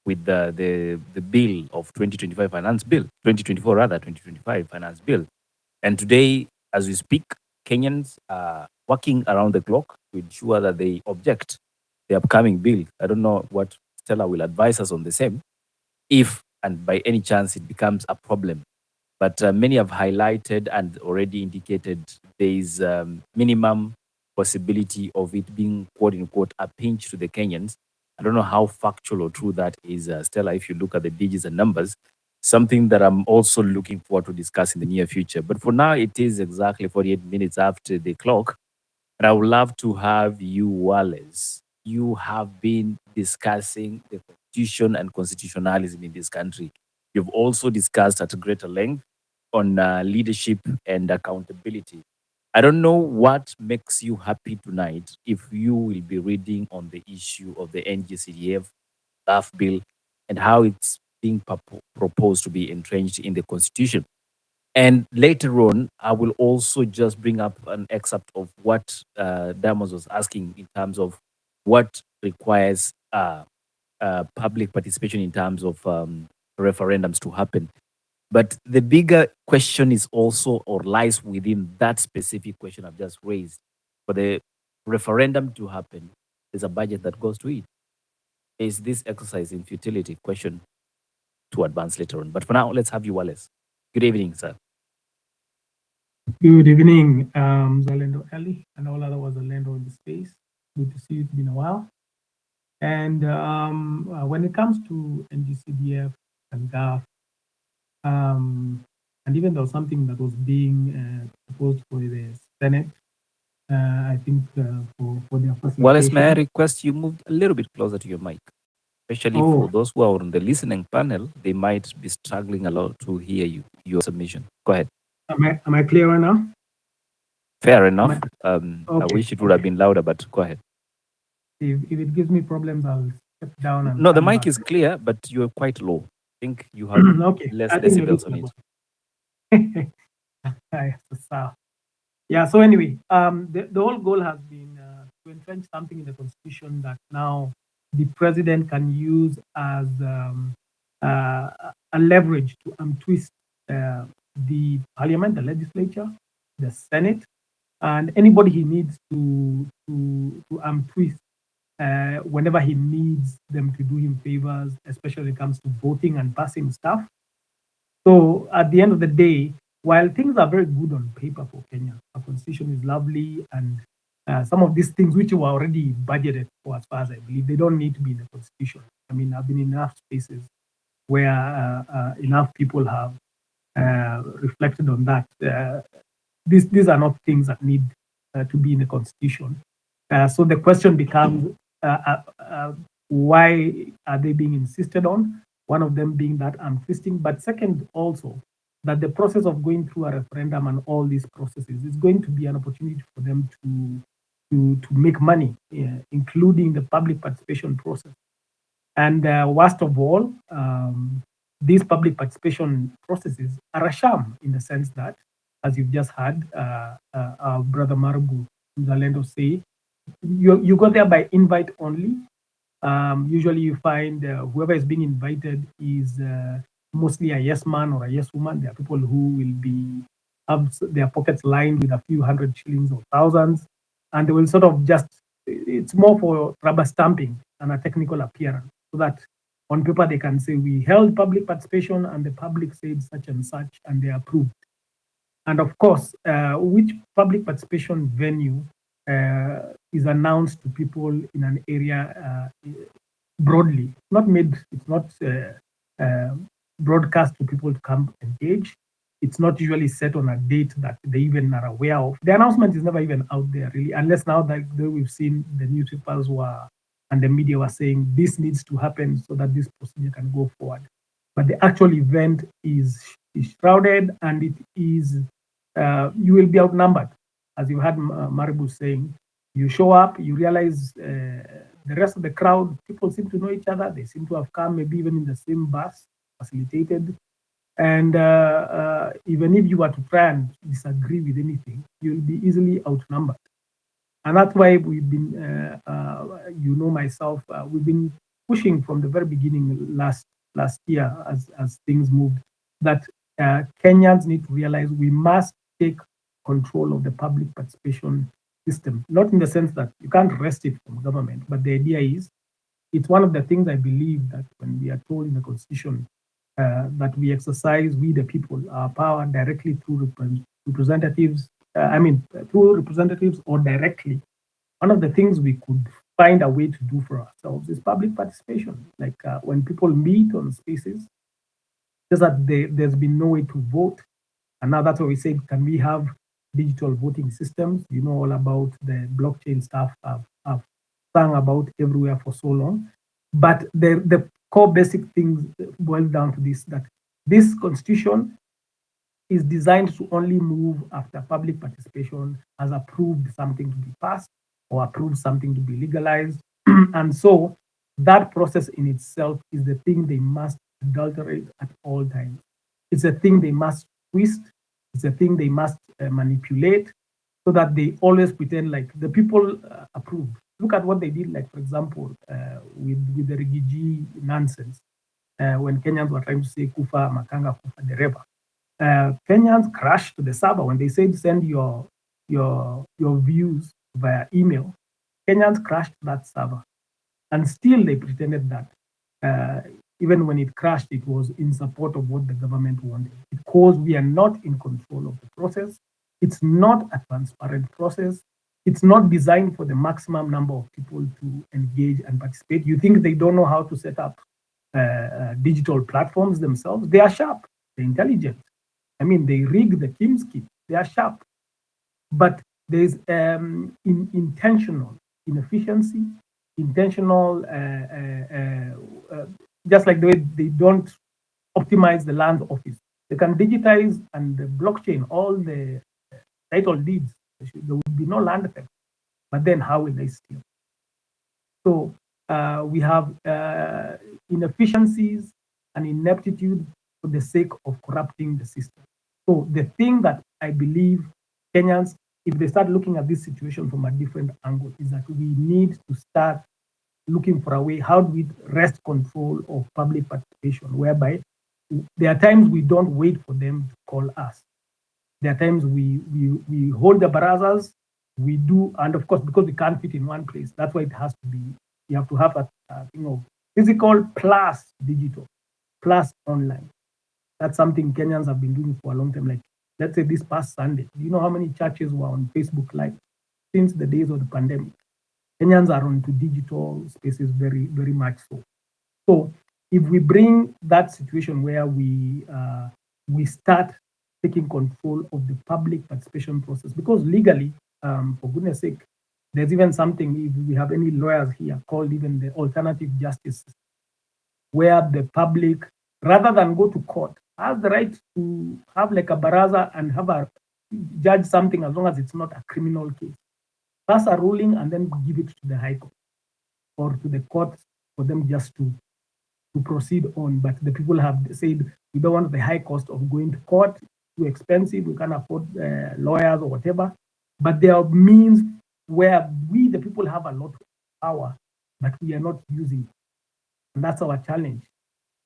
bill of 2025 finance bill, 2024 rather, 2025 finance bill. And today, as we speak, Kenyans are working around the clock to ensure that they object the upcoming bill. I don't know what Stella will advise us on the same, if and by any chance it becomes a problem. But many have highlighted and already indicated there is minimum possibility of it being, quote unquote, a pinch to the Kenyans. I don't know how factual or true that is, Stella, if you look at the digits and numbers. something that I'm also looking forward to discuss in the near future. But for now, it is exactly 48 minutes after the clock. And I would love to have you, Wallace. You have been discussing the constitution and constitutionalism in this country. You've also discussed at greater length on leadership and accountability. I don't know what makes you happy tonight if you will be reading on the issue of the NG-CDF draft bill and how it's being proposed to be entrenched in the constitution. And later on, I will also just bring up an excerpt of what Damos was asking in terms of what requires public participation in terms of referendums to happen. But the bigger question is also or lies within that specific question I've just raised. For the referendum to happen, there's a budget that goes to it. Is this exercise in futility? Question to advance later on. But for now, let's have you, Wallace. Good evening, sir. Good evening, Zalendo Ali, and all other was Zalendo in the space. Good to see you. It's been a while. And when it comes to NG-CDF and GAF, and even though something that was being proposed for the Senate, I think for their facilitation. Wallace, may I request you move a little bit closer to your mic? Especially for those who are on the listening panel, they might be struggling a lot to hear you, your submission. Go ahead. Am I clearer now? Fair enough. Okay, I wish it would have been louder, but go ahead. If it gives me problems, I'll step down. And no, the mic is clear, but you're quite low. I think you have okay. less decibels on it. Yeah, so anyway, the whole goal has been to entrench something in the constitution that now the president can use as a leverage to untwist the parliament, the legislature, the Senate, and anybody he needs to untwist whenever he needs them to do him favors, especially when it comes to voting and passing stuff. So at the end of the day, while things are very good on paper for Kenya, our constitution is lovely, and some of these things which were already budgeted for, as far as I believe, they don't need to be in the constitution. I mean, I've been in enough spaces where enough people have reflected on that. These are not things that need to be in the constitution. So the question becomes, why are they being insisted on? One of them being that untwisting, but second also, that the process of going through a referendum and all these processes is going to be an opportunity for them to make money, including the public participation process. And worst of all, these public participation processes are a sham in the sense that, as you've just heard our brother Marubu Zalendo say, you go there by invite only. Usually you find whoever is being invited is mostly a yes man or a yes woman. There are people who will have their pockets lined with a few hundred shillings or thousands, and they will sort of just, it's more for rubber stamping and a technical appearance, so that on paper they can say we held public participation and the public said such and such and they approved. And of course, which public participation venue is announced to people in an area broadly, it's not broadcast to people to come engage. It's not usually set on a date that they even are aware of. The announcement is never even out there really, unless now that we've seen the newspapers and the media were saying this needs to happen so that this procedure can go forward. But the actual event is shrouded, and it is, you will be outnumbered. As you had Maribu saying, you show up, you realize the rest of the crowd, people seem to know each other. They seem to have come maybe even in the same bus, facilitated. And even if you were to try and disagree with anything, you'll be easily outnumbered. And that's why we've been, myself, we've been pushing from the very beginning last year as things moved, that Kenyans need to realize we must take control of the public participation system, not in the sense that you can't wrest it from government, but the idea is, it's one of the things I believe that when we are told in the constitution that we exercise, we the people, our power directly through representatives, through representatives or directly, one of the things we could find a way to do for ourselves is public participation. Like when people meet on spaces, just that there's been no way to vote. And now that's why we said, can we have digital voting systems? You know all about the blockchain stuff I've sung about everywhere for so long. But the core basic things boil down to this, that this constitution is designed to only move after public participation has approved something to be passed or approved something to be legalized. And so that process in itself is the thing they must adulterate at all times. It's a thing they must twist. It's a thing they must manipulate so that they always pretend like the people approve. Look at what they did, like, for example, with the Rigiji nonsense, when Kenyans were trying to say Kufa, Makanga, Kufa, Dereba. Kenyans crashed the server when they said send your views via email. Kenyans crashed that server, and still they pretended that even when it crashed, it was in support of what the government wanted. Because we are not in control of the process. It's not a transparent process. It's not designed for the maximum number of people to engage and participate. You think they don't know how to set up digital platforms themselves? They are sharp. They're intelligent. I mean, they rig the Kim scheme. They are sharp. But there's intentional inefficiency, intentional, just like the way they don't optimize the land office. They can digitize and blockchain all the title deeds. There would be no land theft. But then how will they steal? So we have inefficiencies and ineptitude for the sake of corrupting the system. So the thing that I believe Kenyans, if they start looking at this situation from a different angle, is that we need to start looking for a way, how do we wrest control of public participation, whereby there are times we don't wait for them to call us. There are times we hold the barazas, we do, and of course, because we can't fit in one place, that's why it has to be, you have to have a thing of physical plus digital, plus online. That's something Kenyans have been doing for a long time. Like, let's say this past Sunday, do you know how many churches were on Facebook Live since the days of the pandemic? Kenyans are onto digital spaces very, very much so. So if we bring that situation where we start taking control of the public participation process, because legally, for goodness sake, there's even something, if we have any lawyers here, called even the alternative justice system, where the public, rather than go to court, has the right to have like a baraza and have a judge something as long as it's not a criminal case. Pass a ruling and then give it to the High Court or to the court for them just to proceed on. But the people have said, we don't want the high cost of going to court, too expensive, we can't afford lawyers or whatever. But there are means where we, the people, have a lot of power, but we are not using it. And that's our challenge.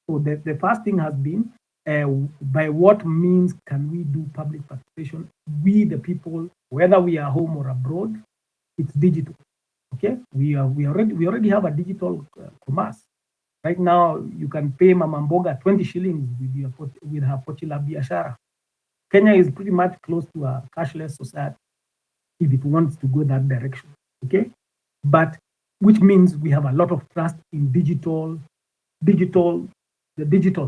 So the first thing has been, by what means can we do public participation? We, the people, whether we are home or abroad, it's digital. Okay, we already have a digital commerce. Right now, you can pay Mama Mboga 20 shillings with her Pochi la Biashara. Kenya is pretty much close to a cashless society if it wants to go that direction. Okay, but which means we have a lot of trust in the digital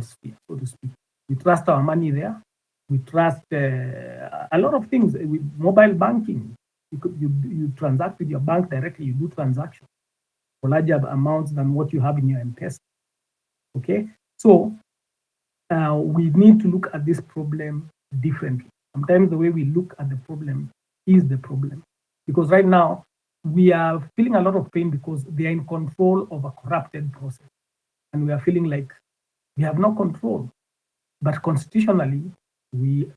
sphere, so to speak. We trust our money there. We trust a lot of things with mobile banking. You transact with your bank directly. You do transactions for larger amounts than what you have in your M-Pesa. Okay, so we need to look at this problem differently. Sometimes the way we look at the problem is the problem, because right now we are feeling a lot of pain because they are in control of a corrupted process, and we are feeling like we have no control. But constitutionally, we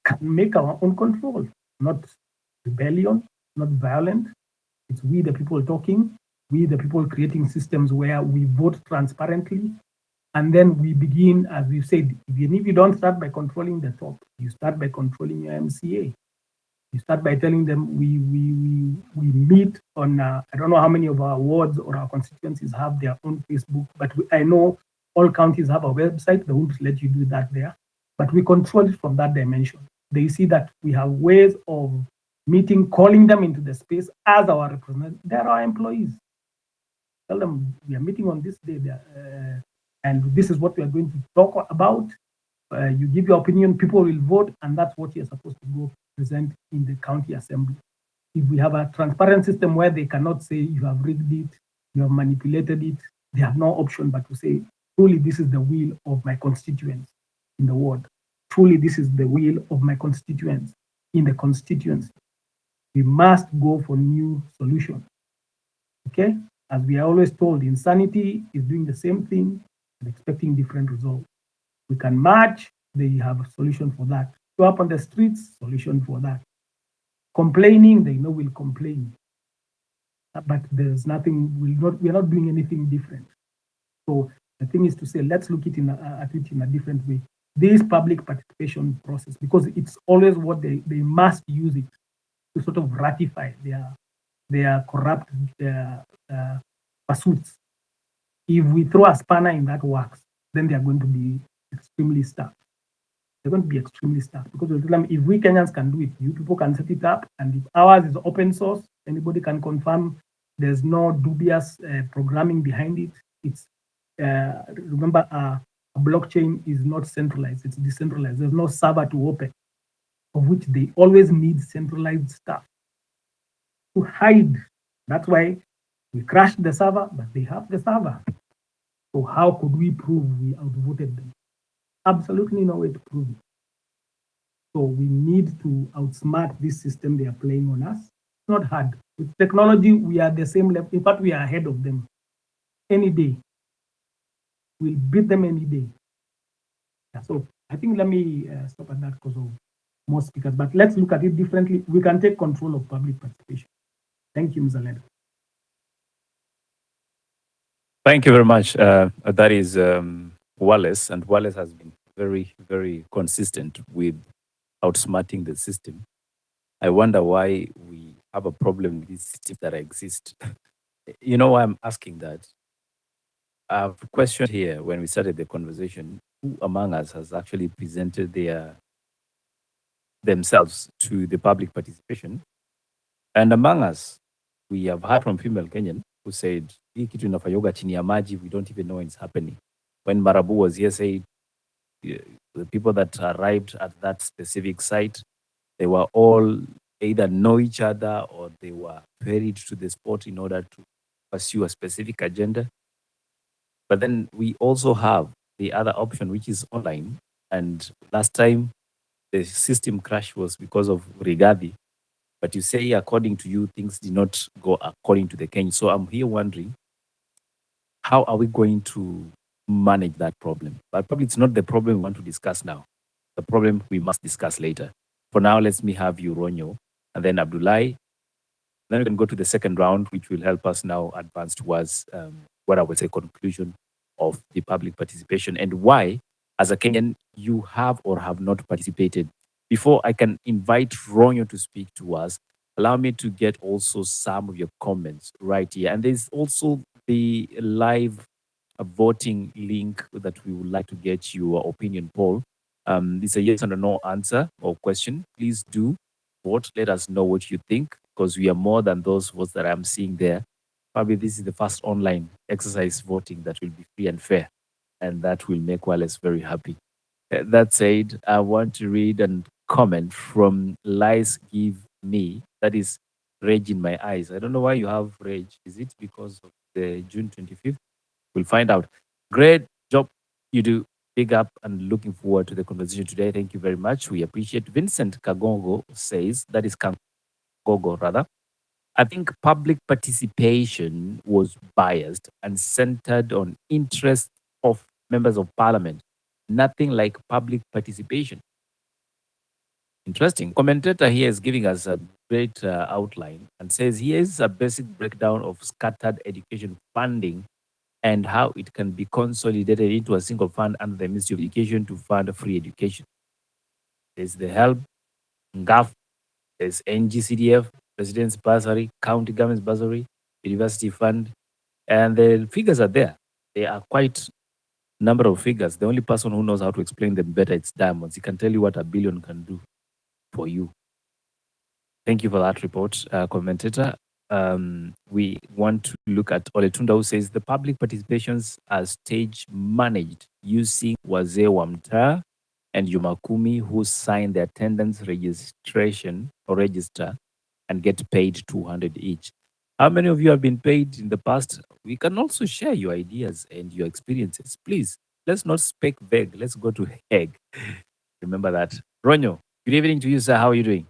can make our own control, not rebellion, not violent. It's we, the people, talking, we, the people, creating systems where we vote transparently. And then we begin, as we've said, even if you don't start by controlling the top, you start by controlling your MCA. You start by telling them we meet on, I don't know how many of our wards or our constituencies have their own Facebook, but I know all counties have a website. They won't let you do that there. But we control it from that dimension. They see that we have ways of meeting, calling them into the space as our representatives. They're our employees. Tell them we are meeting on this day, and this is what we are going to talk about. You give your opinion, people will vote, and that's what you're supposed to go present in the county assembly. If we have a transparent system where they cannot say you have rigged it, you have manipulated it, they have no option but to say, truly, this is the will of my constituents in the ward. Truly, this is the will of my constituents in the constituency. We must go for new solutions. Okay? As we are always told, insanity is doing the same thing and expecting different results. We can march, they have a solution for that. Show up on the streets, solution for that. Complaining, they know we'll complain. But there's nothing, we're not doing anything different. So the thing is to say, let's look at it in a different way. This public participation process, because it's always what they must use it to sort of ratify their corrupt pursuits. If we throw a spanner in that works, then they are going to be extremely stuck. They're going to be extremely stuck because we'll tell them, if we Kenyans can do it, you people can set it up, and if ours is open source, anybody can confirm there's no dubious programming behind it. It's remember, a blockchain is not centralized, it's decentralized. There's no server to open, of which they always need centralized stuff to hide. That's why we crashed the server, but they have the server. So how could we prove we outvoted them? Absolutely no way to prove it. So we need to outsmart this system they are playing on us. It's not hard. With technology, we are the same level. In fact, we are ahead of them any day. We'll beat them any day. Yeah, so I think let me stop at that because of more speakers. But let's look at it differently. We can take control of public participation. Thank you, Mr. Leda. Thank you very much. That is Wallace, and Wallace has been very, very consistent with outsmarting the system. I wonder why we have a problem with these systems that exist. You know why I'm asking that? I've questioned here when we started the conversation, who among us has actually presented themselves to the public participation? And among us, we have heard from female Kenyan who said, hii kitu inafanyoga chini ya maji, we don't even know when it's happening. When Marabu was here, said the people that arrived at that specific site, they were all either know each other or they were ferried to the spot in order to pursue a specific agenda. But then we also have the other option, which is online. And last time the system crash was because of Rigathi. But you say, according to you, things did not go according to the Kenya. So I'm here wondering, how are we going to manage that problem? But probably it's not the problem we want to discuss now. The problem we must discuss later. For now, let me have you, Ronyo, and then Abdullahi. Then we can go to the second round, which will help us now advance towards what I would say conclusion of the public participation and why, as a Kenyan, you have or have not participated. Before I can invite Ronyo to speak to us, allow me to get also some of your comments right here. And there's also the live voting link that we would like to get your opinion poll. It's a yes and a no answer or question. Please do vote. Let us know what you think, because we are more than those votes that I'm seeing there. Probably this is the first online exercise voting that will be free and fair, and that will make Wallace very happy. That said, I want to read and comment from Lies Give Me. That is rage in my eyes. I don't know why you have rage. Is it because of the June 25th? We'll find out. Great job you do. Big up and looking forward to the conversation today. Thank you very much. We appreciate. Vincent Kagongo says, that is Kagongo rather, I think public participation was biased and centered on interests of members of parliament. Nothing like public participation. Interesting. Commentator here is giving us a great outline and says, here's a basic breakdown of scattered education funding and how it can be consolidated into a single fund under the Ministry of Education to fund free education. There's the HELP, NGAF, there's NG-CDF, President's Bursary, County Government's Bursary, University Fund, and the figures are there. They are quite a number of figures. The only person who knows how to explain them better is Diamonds. He can tell you what a billion can do for you. Thank you for that report, commentator. We want to look at Oletunda, who says the public participations are stage managed using Wazee wa Mtaa and Yumakumi, who sign the attendance registration or register and get paid 200 each. How many of you have been paid in the past? We can also share your ideas and your experiences. Please, let's not speak vague. Let's go to Hague. Remember that. Ronyo, good evening to you, sir. How are you doing?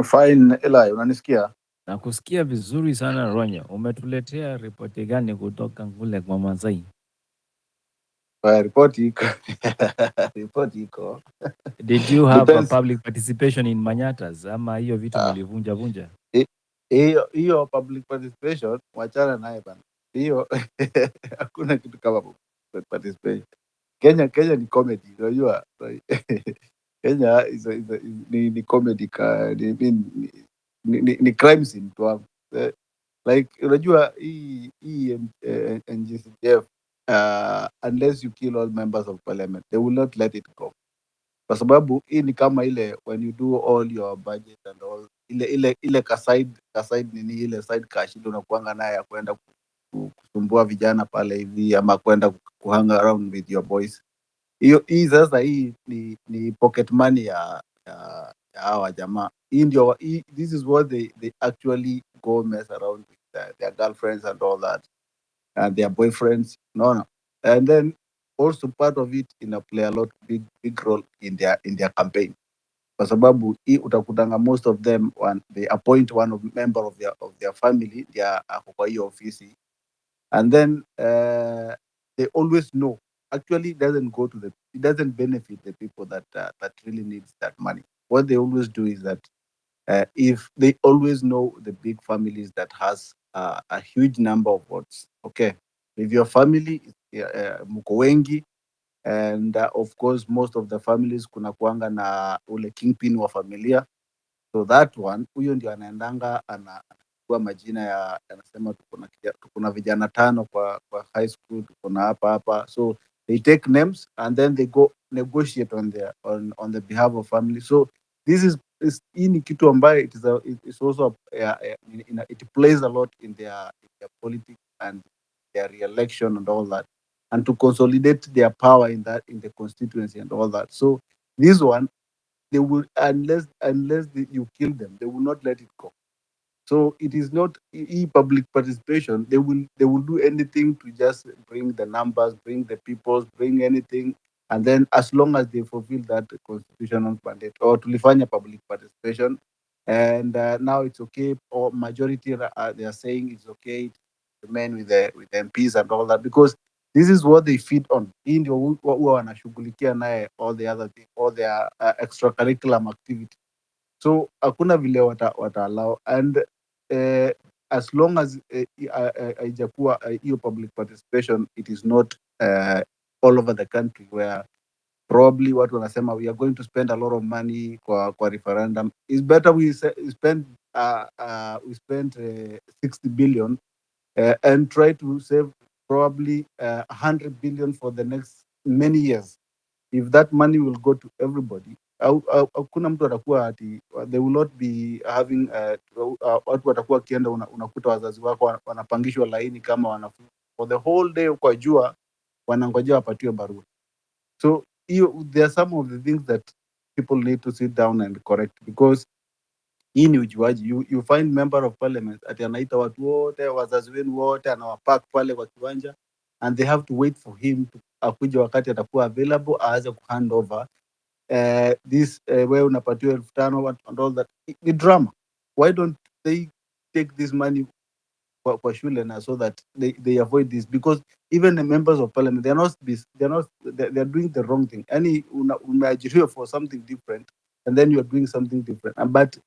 Fine, Eli, unanisikia? Nakusikia vizuri sana Ronyo. Umetuletea ripoti gani kutoka kule kwa Masai? Ripoti iko. Ripoti iko. Did you have a Depends. public participation in Manyatas ama hiyo vitu Ah, mlivunja vunja? hiyo public participation wachana naye bana. Hiyo hakuna kitu kama public participation. Kenya ni comedy, unajua? Kenya ni comedy ni crime scene tu hapo. Like unajua hii NG-CDF, unless you kill all members of parliament they will not let it go, kwa sababu hii ni kama ile when you do all your budget and all ile ka side nini ile side cash ile unakuanga naye ya kwenda kusumbua vijana pale hivi ama kwenda kuhang around with your boys. Hii sasa hii ni pocket money ya hawa jamaa. Hii ndio this is what they actually go mess around with their girlfriends and all that and their boyfriends, no, and then also part of it play a lot big role in their campaign, kwa sababu hii utakutanga most of them they appoint one member of their family ndia ako kwa hiyo ofisi, and then they always know actually it doesn't benefit the people that really needs that money. What they always do is that if they always know the big families that has a huge number of votes, okay, if your family mko wengi, and of course most of the families kuna kuanga na ule kingpin wa familia, so that one huyo ndio anaendanga anachukua majina ya anasema tuko na vijana 5 kwa high school, tuko na hapa, so they take names and then they go negotiate on the behalf of family. So this is hii ni kitu ambayo it's also it plays a lot in their politics and their re-election and all that, and to consolidate their power in the constituency and all that. So this one, they will, unless you kill them, they will not let it go. So it is not public participation. They will do anything to just bring the numbers, bring the people, bring anything, and then as long as they fulfill that constitutional mandate or tulifanya public participation, and now it's okay, or majority they are saying it's okay to remain with the MPs and all that, because this is what they feed on. Hii ndio huwa wanashughulikia naye all the other thing, all their extracurricular activity. So hakuna vile wata allow, and as long as haijakuwa hiyo public participation, it is not all over the country where probably watu wanasema we are going to spend a lot of money kwa referendum. It's better we spend 60 billion and try to save probably 100 billion for the next many years. If that money will go to everybody, hakuna mtu atakuwa ati they will not be having watu watakuwa wakienda, unakuta wazazi wako wanapangishwa laini kama wanafunzi for the whole day, kwa jua wanangojea wapatiwe barua. So there are some of the things that people need to sit down and correct, because hii ni ujuaji. You find member of parliament ati anaita watu wote, wazazi wenu wote, anawapark pale kwa kiwanja, and they have to wait for him to akuja wakati atakuwa available aanze kuhand over this wewe unapatiwa 5,000 and all that. Ni drama. Why don't they take this money kwa shule na so that they avoid this, because even the members of parliament they are doing the wrong thing. Yani umeajiriwa for something different and then you are doing something different, but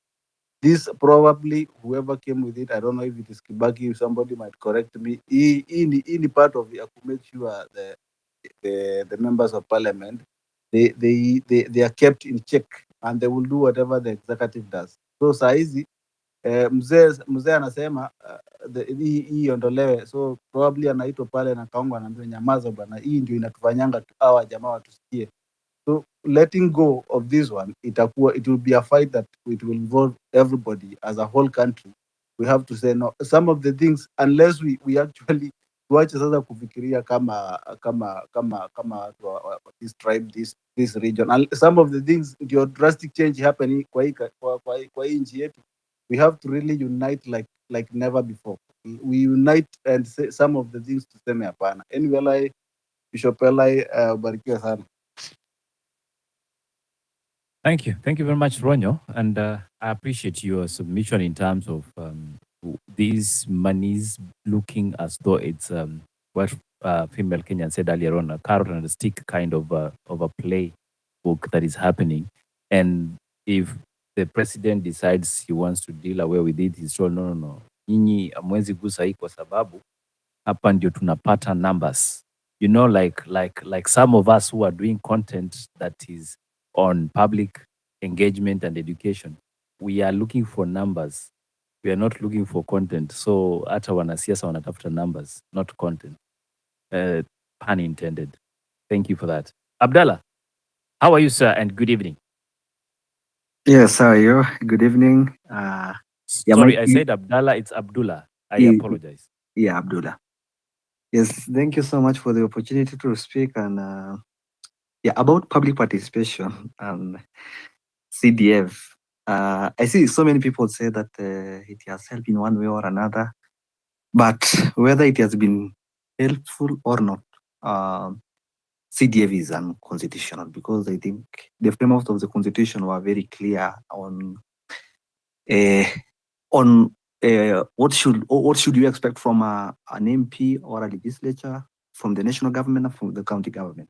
this probably whoever came with it, I don't know if it is Kibaki, if somebody might correct me, hii ni part of it to make sure the members of parliament they are kept in check and they will do whatever the executive does. So saa hizi mzee anasema hii iondolewe, so probably anaitwa pale na kaongo, anaambiwa nyamaza bwana, hii ndio inatufanyanga hawa jamaa watusikie. So letting go of this one, it will be a fight that it will involve everybody as a whole country. We have to say no. Some of the things, unless we actually tuache sasa kufikiria kama watu wa this tribe, this region. And some of the things, ndio drastic change happening kwa hii nchi yetu. We have to really unite like never before. We unite and say some of the things tuseme hapana. Anyway, Bishop Eli, barikiwa sana. Thank you. Thank you very much, Ronyo. And I appreciate your submission in terms of these monies looking as though it's what female Kenyan said earlier on, a carrot and a stick kind of a playbook that is happening. And if the president decides he wants to deal away with it, he's told, no. Nyinyi hamwezi gusa hii kwa sababu hapa ndio tunapata numbers. You know, like some of us who are doing content that is on public engagement and education, we are looking for numbers. We are not looking for content. So hata wanasiasa wanatafuta numbers, not content. Pun intended. Thank you for that. Abdallah, how are you, sir? And good evening. Yes, how are you? Good evening. Sorry, I said Abdallah. It's Abdullah. I apologize. Yeah, Abdullah. Yes, thank you so much for the opportunity to speak. And about public participation and CDF. I see so many people say that it has helped in one way or another, but whether it has been helpful or not, CDF is unconstitutional, because I think the framework of the constitution were very clear on what should you expect from an MP or a legislature, from the national government, or from the county government.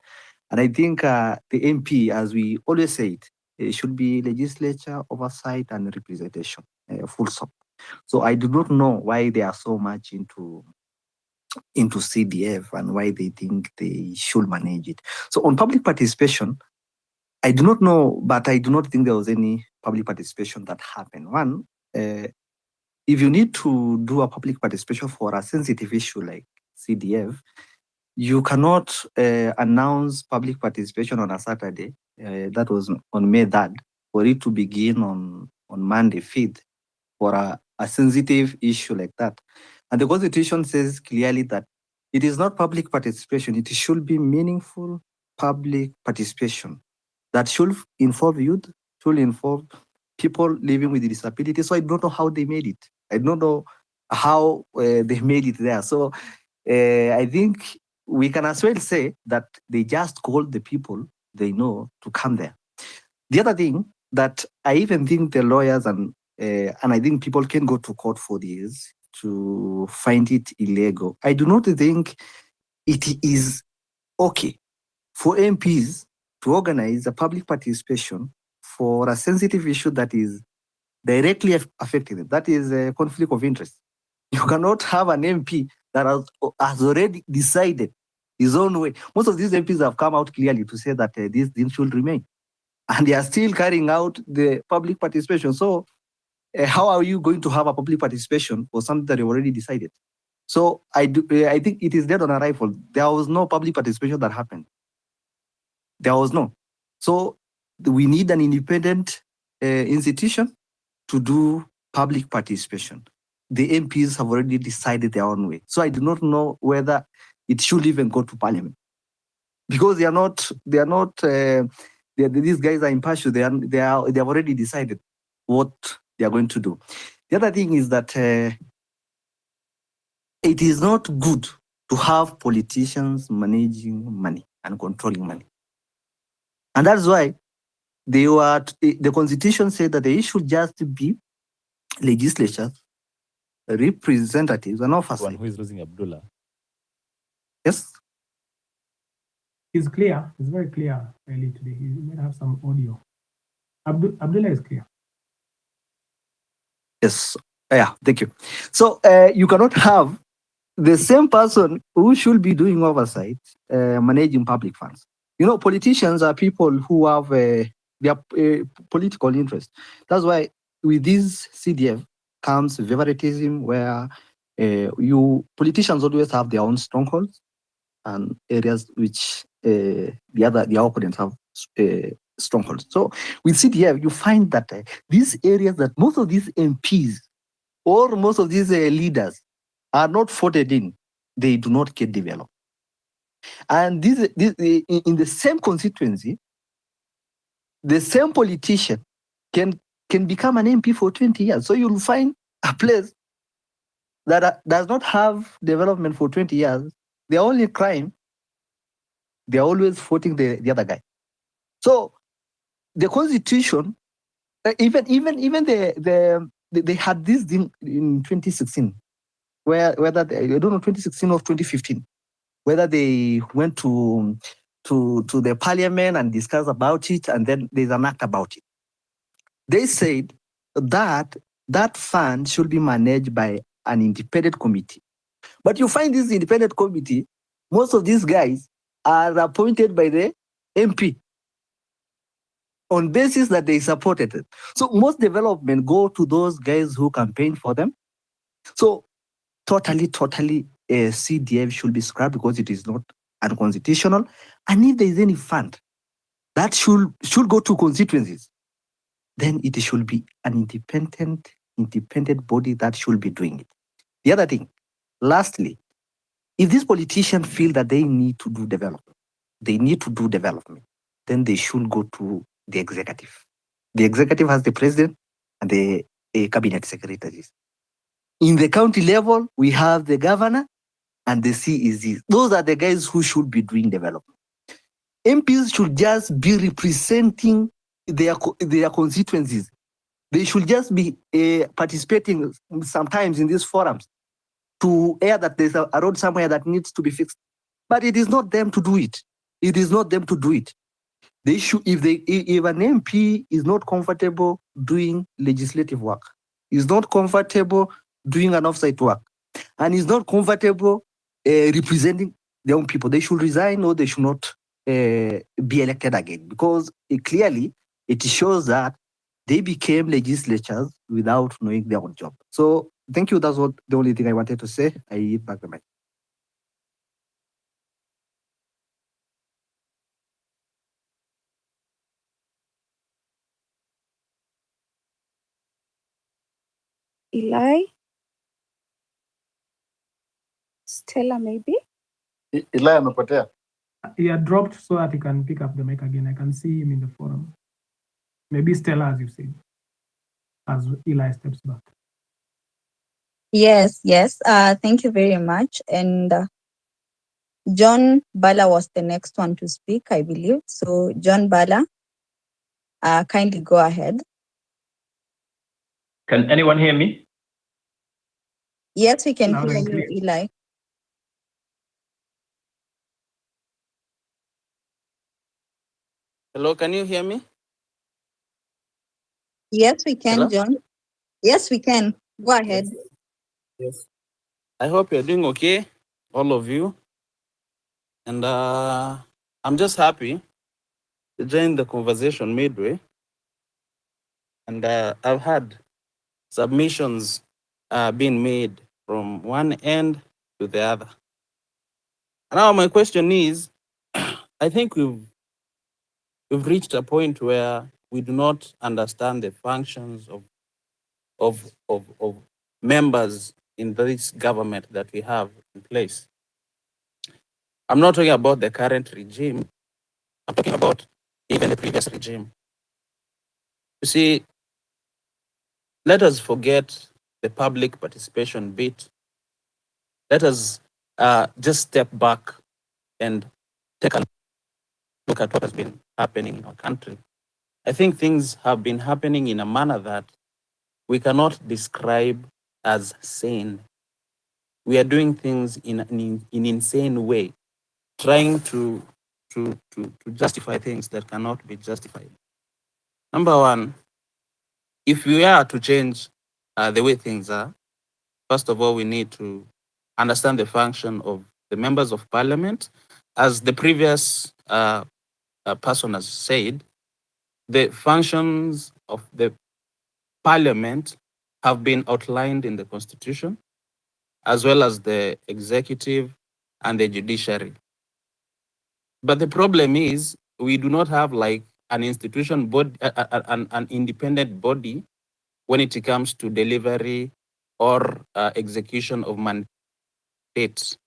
And I think the MP, as we always say it should be legislature, oversight, and representation, full stop. So I do not know why they are so much into CDF and why they think they should manage it. So on public participation, I do not know, but I do not think there was any public participation that happened. One, if you need to do a public participation for a sensitive issue like CDF, you cannot announce public participation on a Saturday, that was on May 3rd, for it to begin on Monday 5th for a sensitive issue like that. And the Constitution says clearly that it is not public participation, it should be meaningful public participation that should involve youth, should involve people living with disability. So I don't know how they made it. I don't know how they made it there. So I think we can as well say that they just called the people they know to come there. The other thing that I even think the lawyers and I think people can go to court for this to find it illegal. I do not think it is okay for MPs to organize a public participation for a sensitive issue that is directly affecting them. That is a conflict of interest. You cannot have an MP that has already decided his own way. Most of these MPs have come out clearly to say that this thing should remain. And they are still carrying out the public participation. So how are you going to have a public participation for something that you already decided? So I think it is dead on arrival. There was no public participation that happened. There was no. So we need an independent institution to do public participation. The MPs have already decided their own way. So I do not know whether it should even go to parliament, because these guys are impartial. They have already decided what they are going to do. The other thing is that it is not good to have politicians managing money and controlling money. And that's why the Constitution said that they should just be legislatures, representatives, and officers. One who is losing Abdullah. Yes. It's clear. It's very clear early today. You might have some audio. Abdullah is clear. Yes. Yeah, thank you. So you cannot have the same person who should be doing oversight managing public funds. You know, politicians are people who have their political interest. That's why with this CDF comes favoritism, where politicians always have their own strongholds and areas which the opponents have strongholds. So with CDF, you find that these areas that most of these MPs or most of these leaders are not voted in, they do not get developed. And this in the same constituency, the same politician can become an MP for 20 years. So you'll find a place that does not have development for 20 years. The only crime, they're always voting the other guy. So the constitution, even they had this thing in 2016, whether I don't know 2016 or 2015, whether they went to the parliament and discussed about it, and then there's an act about it. They said that that fund should be managed by an independent committee. But you find this independent committee, most of these guys are appointed by the MP on basis that they supported it. So most development go to those guys who campaign for them. So totally, CDF should be scrapped because it is not unconstitutional. And if there is any fund that should go to constituencies, then it should be an independent body that should be doing it. The other thing, lastly, if these politicians feel that they need to do development, then they should go to the executive. The executive has the president and the cabinet secretaries. In the county level, we have the governor and the CECs. Those are the guys who should be doing development. MPs should just be representing their constituencies. They should just be participating sometimes in these forums to air that there's a road somewhere that needs to be fixed. But it is not them to do it. They should, if an MP is not comfortable doing legislative work, is not comfortable doing an offsite work, and is not comfortable representing their own people, they should resign or they should not be elected again, because clearly it shows that they became legislatures without knowing their own job. So thank you. That's what the only thing I wanted to say. I yield back the mic. Eli? Stella, maybe? Eli amepotea. He had dropped so that he can pick up the mic again. I can see him in the forum. Maybe Stella, as you said, as Eli steps back. Yes. Thank you very much. And John Bala was the next one to speak, I believe. So John Bala, kindly go ahead. Can anyone hear me? Yes, we can Loud hear and you, clear. Eli. Hello, can you hear me? Yes, we can, Hello? John. Yes, we can. Go ahead. Yes. I hope you're doing okay, all of you. And I'm just happy to join the conversation midway. And I've had submissions being made from one end to the other. Now my question is, I think we've reached a point where we do not understand the functions of members in this government that we have in place. I'm not talking about the current regime. I'm talking about even the previous regime. You see, let us forget the public participation bit. Let us just step back and take a look at what has been happening in our country. I think things have been happening in a manner that we cannot describe as sane. We are doing things in an insane way, trying to justify things that cannot be justified. Number one, if we are to change the way things are, first of all, we need to understand the function of the members of parliament. As the previous person has said, the functions of the parliament have been outlined in the constitution, as well as the executive and the judiciary. But the problem is we do not have like an institution body, an independent body when it comes to delivery or execution of mandates.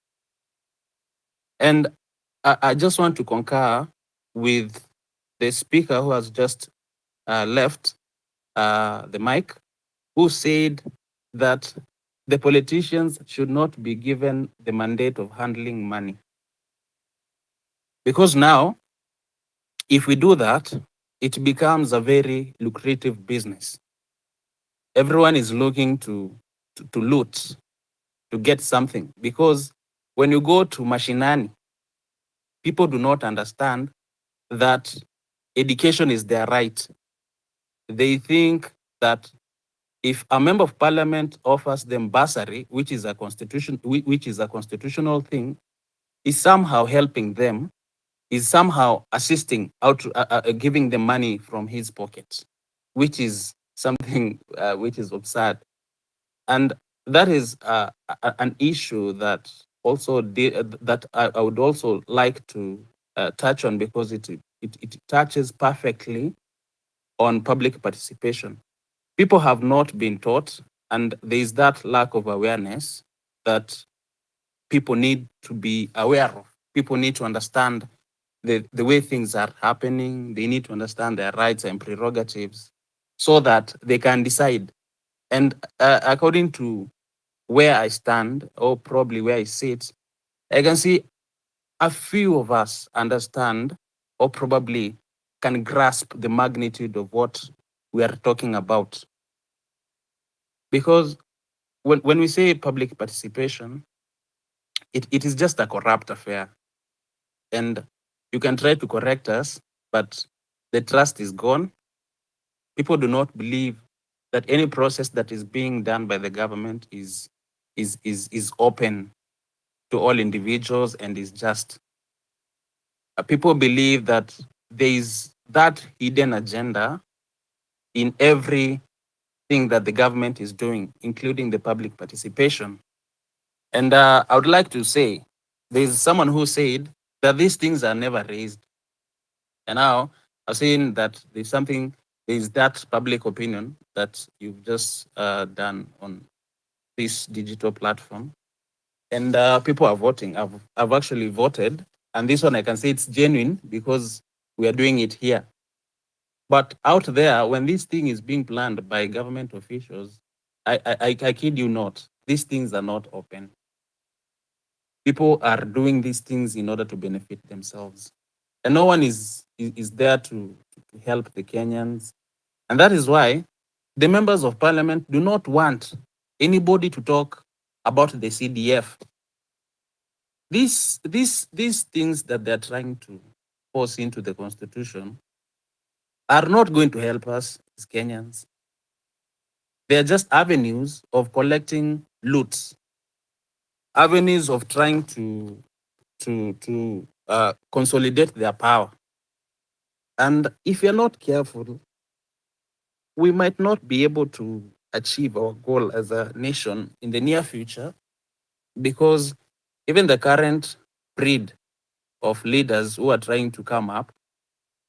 And I just want to concur with the speaker who has just left the mic, who said that the politicians should not be given the mandate of handling money. Because now, if we do that, it becomes a very lucrative business. Everyone is looking to loot, to get something. Because when you go to mashinani, people do not understand that education is their right. They think that if a member of parliament offers them bursary, which is a constitutional thing, is somehow helping them, is somehow assisting out, giving them money from his pocket, which is something which is absurd. And that is an issue that also that I would also like to touch on, because it touches perfectly on public participation. People have not been taught, and there is that lack of awareness that people need to be aware of. People need to understand the way things are happening. They need to understand their rights and prerogatives so that they can decide. And according to where I stand, or probably where I sit, I can see a few of us understand, or probably can grasp the magnitude of what we are talking about. Because when we say public participation, it is just a corrupt affair. And you can try to correct us, but the trust is gone. People do not believe that any process that is being done by the government is open to all individuals and is just. People believe that there is that hidden agenda in everything that the government is doing, including the public participation. And I would like to say, there's someone who said that these things are never raised. And now I've seen that there's that public opinion that you've just done on this digital platform. And people are voting. I've actually voted. And this one, I can say it's genuine because we are doing it here. But out there, when this thing is being planned by government officials, I kid you not, these things are not open. People are doing these things in order to benefit themselves. And no one is there to help the Kenyans. And that is why the members of parliament do not want anybody to talk about the CDF. These things that they're trying to force into the constitution are not going to help us as Kenyans. They're just avenues of collecting loot, avenues of trying to consolidate their power. And if you're not careful, we might not be able to achieve our goal as a nation in the near future, because even the current breed of leaders who are trying to come up,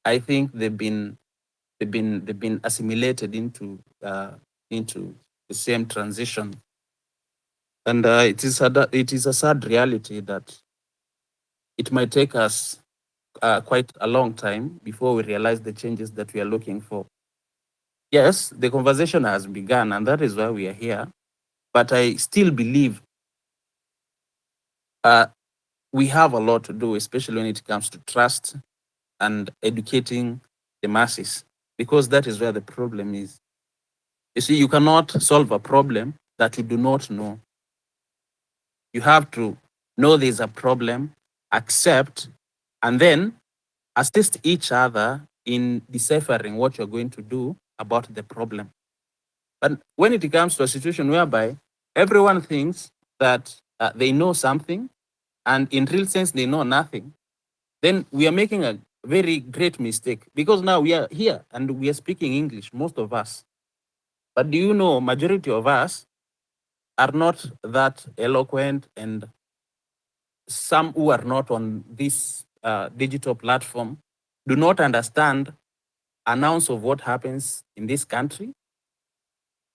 I think they've been assimilated into the same transition. And it is a sad reality that it might take us quite a long time before we realize the changes that we are looking for. Yes, the conversation has begun, and that is why we are here. But I still believe we have a lot to do, especially when it comes to trust and educating the masses, because that is where the problem is. You see, you cannot solve a problem that you do not know. You have to know there's a problem, accept, and then assist each other in deciphering what you're going to do about the problem. But when it comes to a situation whereby everyone thinks that they know something, and in real sense they know nothing, then we are making a very great mistake, because now we are here and we are speaking English, most of us. But do you know, majority of us are not that eloquent, and some who are not on this digital platform do not understand an ounce of what happens in this country.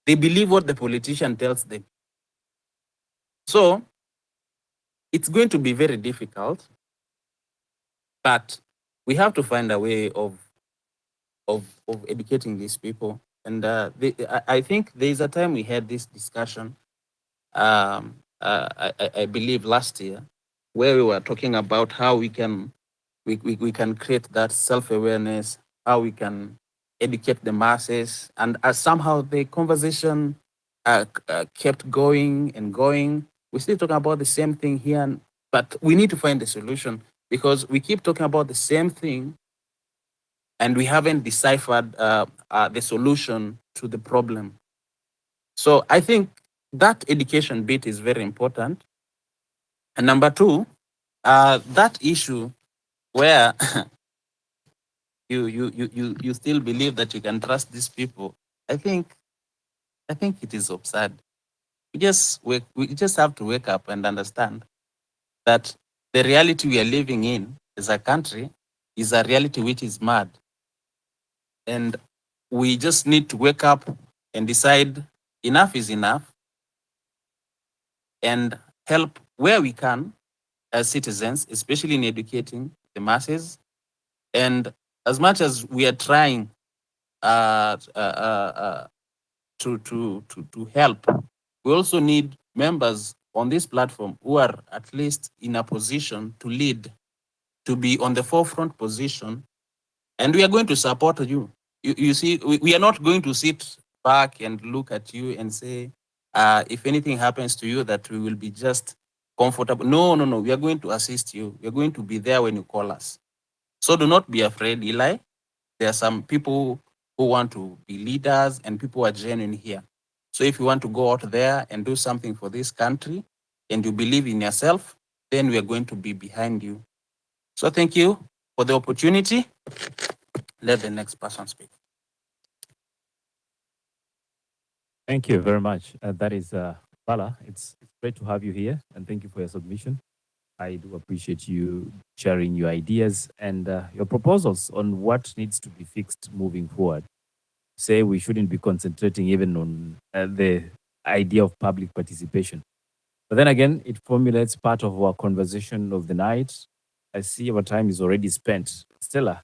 They believe what the politician tells them. So it's going to be very difficult But we have to find a way of educating these people. And I think there is a time we had this discussion. I believe last year, where we were talking about how we can we can create that self-awareness, how we can educate the masses, and as somehow the conversation kept going and going. We're still talking about the same thing here, but we need to find a solution because we keep talking about the same thing and we haven't deciphered the solution to the problem. So I think that education bit is very important. And number two, that issue where you still believe that you can trust these people, I think it is absurd. We just have to wake up and understand that the reality we are living in as a country is a reality which is mad. And we just need to wake up and decide enough is enough and help where we can as citizens, especially in educating the masses. And as much as we are trying to help, we also need members on this platform who are at least in a position to lead, to be on the forefront position, and we are going to support you. You see, we are not going to sit back and look at you and say, if anything happens to you, that we will be just comfortable. No, no, no. We are going to assist you. We are going to be there when you call us. So do not be afraid, Eli. There are some people who want to be leaders and people are genuine here. So if you want to go out there and do something for this country and you believe in yourself, then we are going to be behind you. So thank you for the opportunity. Let the next person speak. Thank you very much. That is Bala. It's great to have you here, and thank you for your submission. I do appreciate you sharing your ideas and your proposals on what needs to be fixed moving forward. Say we shouldn't be concentrating even on the idea of public participation. But then again, it formulates part of our conversation of the night. I see our time is already spent. Stella,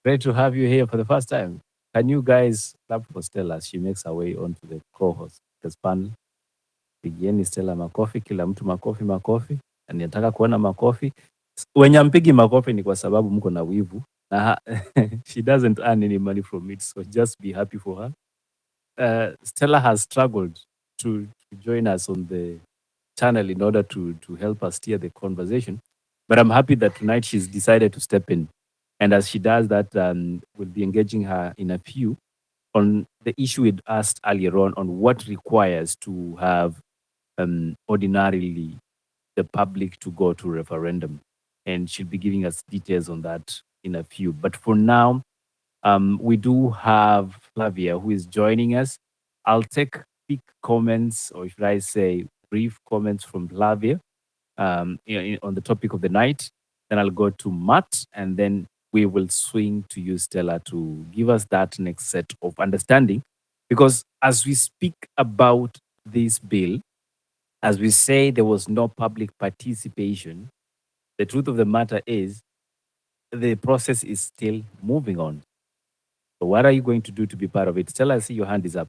great to have you here for the first time. Can you guys clap for Stella as she makes her way onto the co-host this panel? Pigieni Stella makofi, kila mtu makofi, makofi. Na ninataka kuona makofi. Wenye ampigi makofi ni kwa sababu mko na wivu. Na she doesn't earn any money from it, so just be happy for her. Stella has struggled to join us on the channel in order to help us steer the conversation. But I'm happy that tonight she's decided to step in. And as she does that, we'll be engaging her in a few on the issue we'd asked earlier on what requires to have ordinarily the public to go to referendum. And she'll be giving us details on that in a few. But for now, we do have Flavia who is joining us. I'll take quick comments, or should I say brief comments from Flavia on the topic of the night. Then I'll go to Matt, and then we will swing to you, Stella, to give us that next set of understanding. Because as we speak about this bill, as we say there was no public participation, the truth of the matter is the process is still moving on. So what are you going to do to be part of it? Stella, I see your hand is up.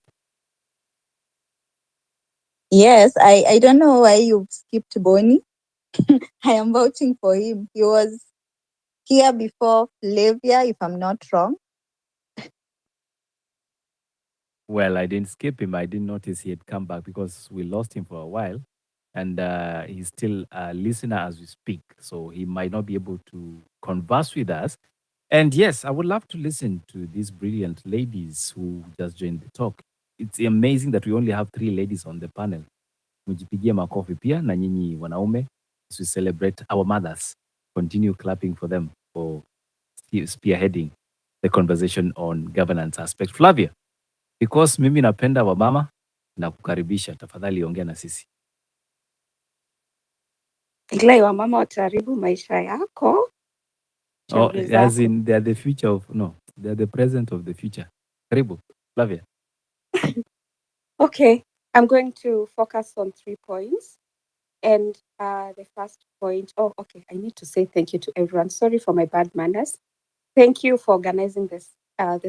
Yes, I don't know why you skipped Bonnie. I am voting for him. He was here before Flavia, if I'm not wrong. Well, I didn't skip him. I didn't notice he had come back because we lost him for a while. And he's still a listener as we speak. So he might not be able to converse with us. And yes, I would love to listen to these brilliant ladies who just joined the talk. It's amazing that we only have 3 ladies on the panel. Mjipigie makofi pia na nyinyi wanaume as we celebrate our mothers. Continue clapping for them for spearheading the conversation on governance aspect. Flavia, because mimi napenda wamama na kukaribisha, tafadhali ongea na sisi. Ila wamama wataharibu maisha yako. Oh, as in they are the future of, no, they are the present of the future. Karibu, Flavia. Okay, I'm going to focus on 3 points. And the first point, oh, okay, I need to say thank you to everyone. Sorry for my bad manners. Thank you for organizing this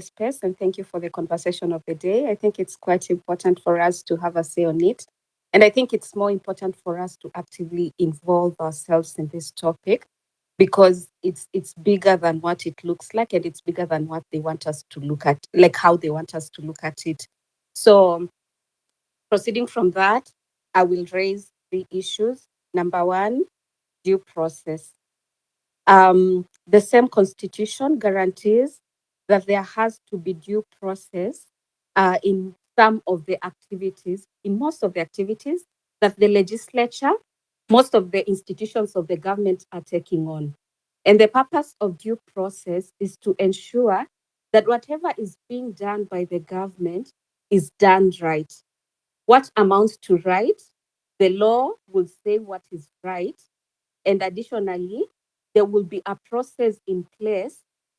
space, and thank you for the conversation of the day. I think it's quite important for us to have a say on it. And I think it's more important for us to actively involve ourselves in this topic, because it's bigger than what it looks like, and it's bigger than what they want us to look at, like how they want us to look at it. So proceeding from that, I will raise 3 issues. Number 1, due process. The same constitution guarantees that there has to be due process in some of the activities, in most of the activities that the legislature, most of the institutions of the government are taking on. And the purpose of due process is to ensure that whatever is being done by the government is done right. What amounts to right? The law will say what is right. And additionally, there will be a process in place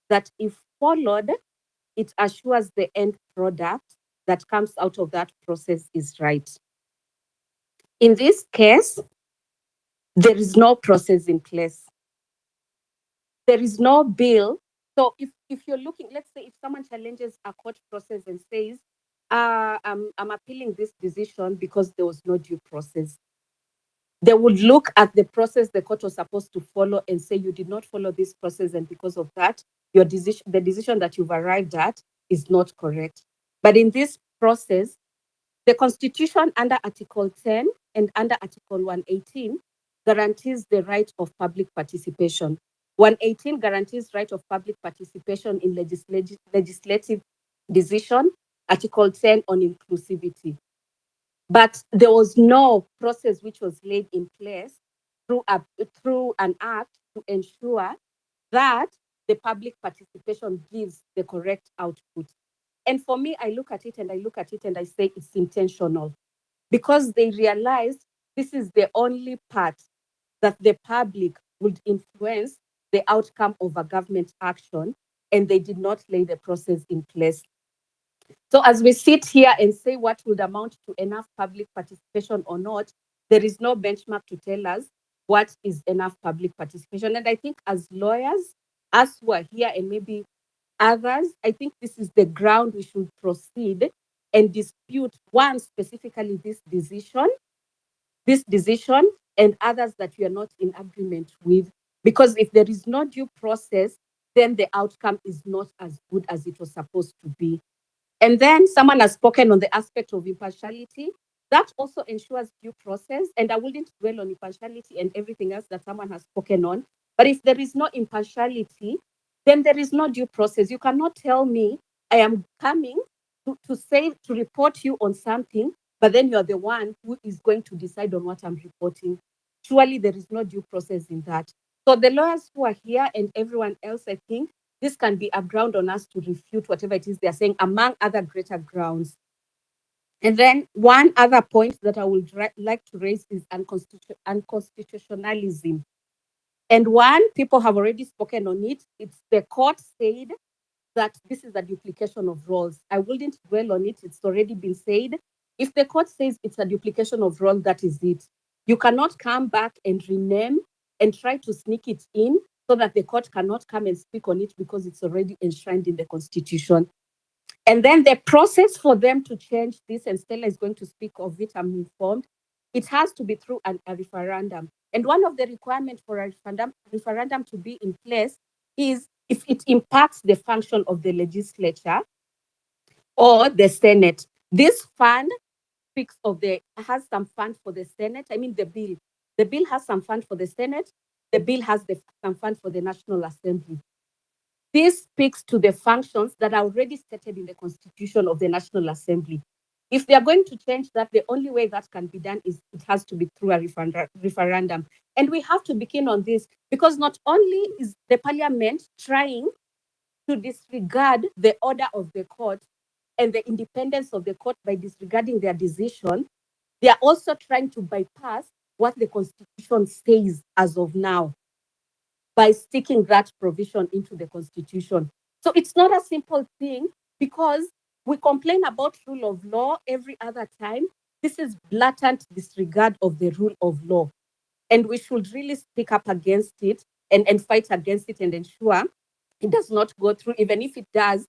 that, if followed, it assures the end product that comes out of that process is right. In this case, there is no process in place. There is no bill. So if you're looking, let's say if someone challenges a court process and says, I'm appealing this decision because there was no due process, they would look at the process the court was supposed to follow and say, you did not follow this process, and because of that, your decision, the decision that you've arrived at, is not correct. But in this process, the Constitution under Article 10 and under Article 118 guarantees the right of public participation. 118 guarantees right of public participation in legislative decision. Article 10 on inclusivity. But there was no process which was laid in place through an act to ensure that the public participation gives the correct output. And for me, I look at it and I say it's intentional, because they realized this is the only part that the public would influence the outcome of a government action, and they did not lay the process in place. So as we sit here and say what would amount to enough public participation or not, there is no benchmark to tell us what is enough public participation. And I think as lawyers, us who are here and maybe others, I think this is the ground we should proceed and dispute, one, specifically this decision, and others that we are not in agreement with. Because if there is no due process, then the outcome is not as good as it was supposed to be. And then someone has spoken on the aspect of impartiality. That also ensures due process. And I wouldn't dwell on impartiality and everything else that someone has spoken on. But if there is no impartiality, then there is no due process. You cannot tell me I am coming to report you on something, but then you're the one who is going to decide on what I'm reporting. Surely there is no due process in that. So the lawyers who are here and everyone else, I think, this can be a ground on us to refute whatever it is they're saying, among other greater grounds. And then one other point that I would like to raise is unconstitutionalism. And one, people have already spoken on it. It's the court said that this is a duplication of roles. I wouldn't dwell on it. It's already been said. If the court says it's a duplication of role, that is it. You cannot come back and rename and try to sneak it in so that the court cannot come and speak on it, because it's already enshrined in the Constitution. And then the process for them to change this, and Stella is going to speak of it, I'm informed, it has to be through a referendum. And one of the requirements for a referendum to be in place is if it impacts the function of the legislature or the Senate. This fund has some fund for the Senate. I mean, the bill has some fund for the Senate. The bill has some fund for the National Assembly. This speaks to the functions that are already stated in the Constitution of the National Assembly. If they are going to change that, the only way that can be done is it has to be through a referendum. And we have to be keen on this, because not only is the parliament trying to disregard the order of the court and the independence of the court by disregarding their decision, they are also trying to bypass what the Constitution says as of now by sticking that provision into the Constitution. So it's not a simple thing, because we complain about rule of law every other time. This is blatant disregard of the rule of law. and we should really speak up against it and fight against it and ensure it does not go through. Even if it does,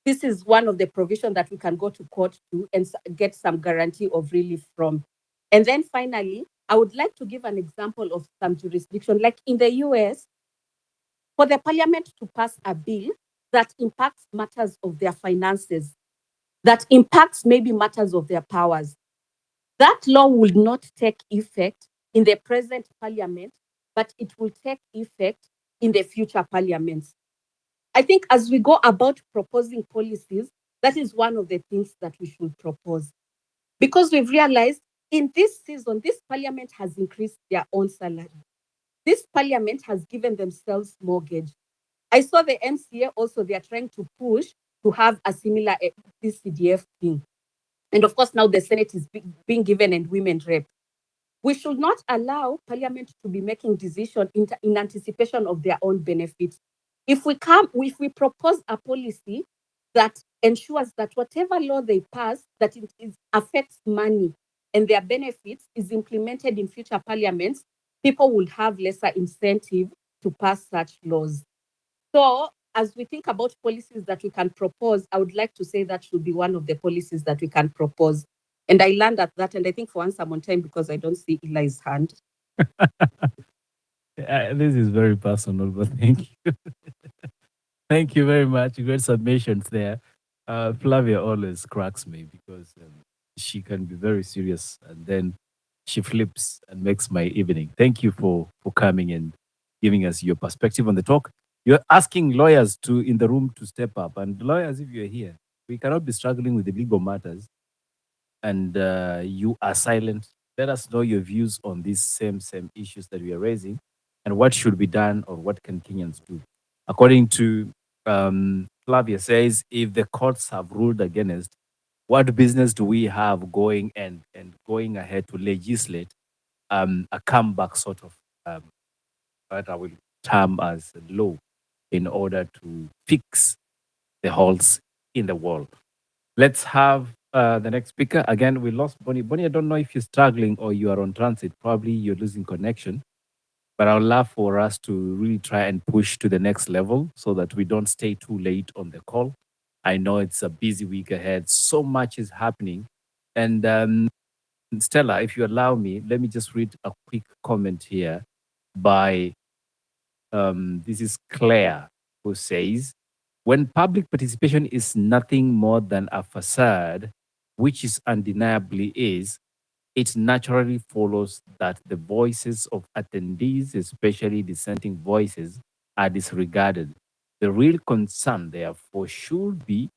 this is one of the provisions that we can go to court to and get some guarantee of relief from. And then finally, I would like to give an example of some jurisdiction, like in the US, for the parliament to pass a bill that impacts matters of their finances, that impacts maybe matters of their powers. That law will not take effect in the present parliament, but it will take effect in the future parliaments. I think as we go about proposing policies, that is one of the things that we should propose. Because we've realized in this season, this parliament has increased their own salary. This parliament has given themselves mortgage. I saw the MCA also, they are trying to push to have a similar NG-CDF thing. And of course, now the Senate is being given and women rep. We should not allow Parliament to be making decisions in anticipation of their own benefits. If we propose a policy that ensures that whatever law they pass, that it affects money and their benefits is implemented in future parliaments, people will have lesser incentive to pass such laws. So as we think about policies that we can propose, I would like to say that should be one of the policies that we can propose. And I learned at that, and I think for once I'm on time because I don't see Eli's hand. This is very personal, but thank you. Thank you very much. Great submissions there. Flavia always cracks me because she can be very serious and then she flips and makes my evening. Thank you for coming and giving us your perspective on the talk. You're asking lawyers to in the room to step up, and lawyers, if you're here, we cannot be struggling with the legal matters and you are silent. Let us know your views on these same issues that we are raising and what should be done or what can Kenyans do. According to Flavia says, if the courts have ruled against, what business do we have going and going ahead to legislate a comeback sort of what I will term as law in order to fix the holes in the wall? Let's have the next speaker. Again, we lost Bonnie. Bonnie, I don't know if you're struggling or you are on transit. Probably you're losing connection. But I would love for us to really try and push to the next level so that we don't stay too late on the call. I know it's a busy week ahead. So much is happening. And Stella, if you allow me, let me just read a quick comment here by this is Claire, who says, when public participation is nothing more than a facade, which is undeniably is, it naturally follows that the voices of attendees, especially dissenting voices, are disregarded. The real concern, therefore, should be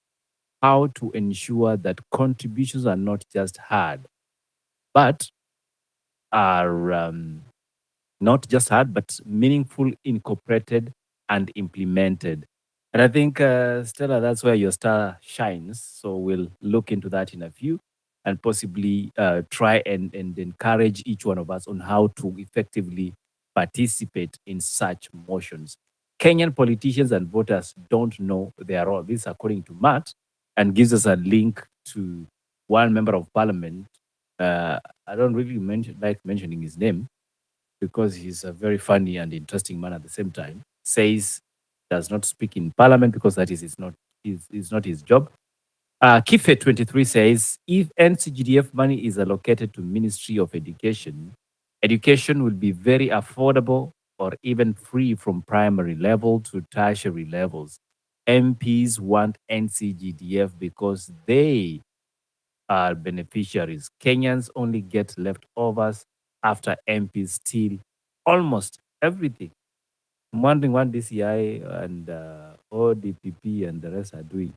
how to ensure that contributions are not just heard, but are not just heard, but meaningful, incorporated, and implemented. And I think, Stella, that's where your star shines. So we'll look into that in a few and possibly try and encourage each one of us on how to effectively participate in such motions. Kenyan politicians and voters don't know their role. This, according to Matt, and gives us a link to one member of parliament. I don't really like mentioning his name, because he's a very funny and interesting man at the same time, says does not speak in parliament because that is not his job. Kife 23 says, if NG-CDF money is allocated to Ministry of Education, education will be very affordable or even free from primary level to tertiary levels. MPs want NG-CDF because they are beneficiaries. Kenyans only get leftovers after MPs steal almost everything. I'm wondering what DCI and ODPP and the rest are doing.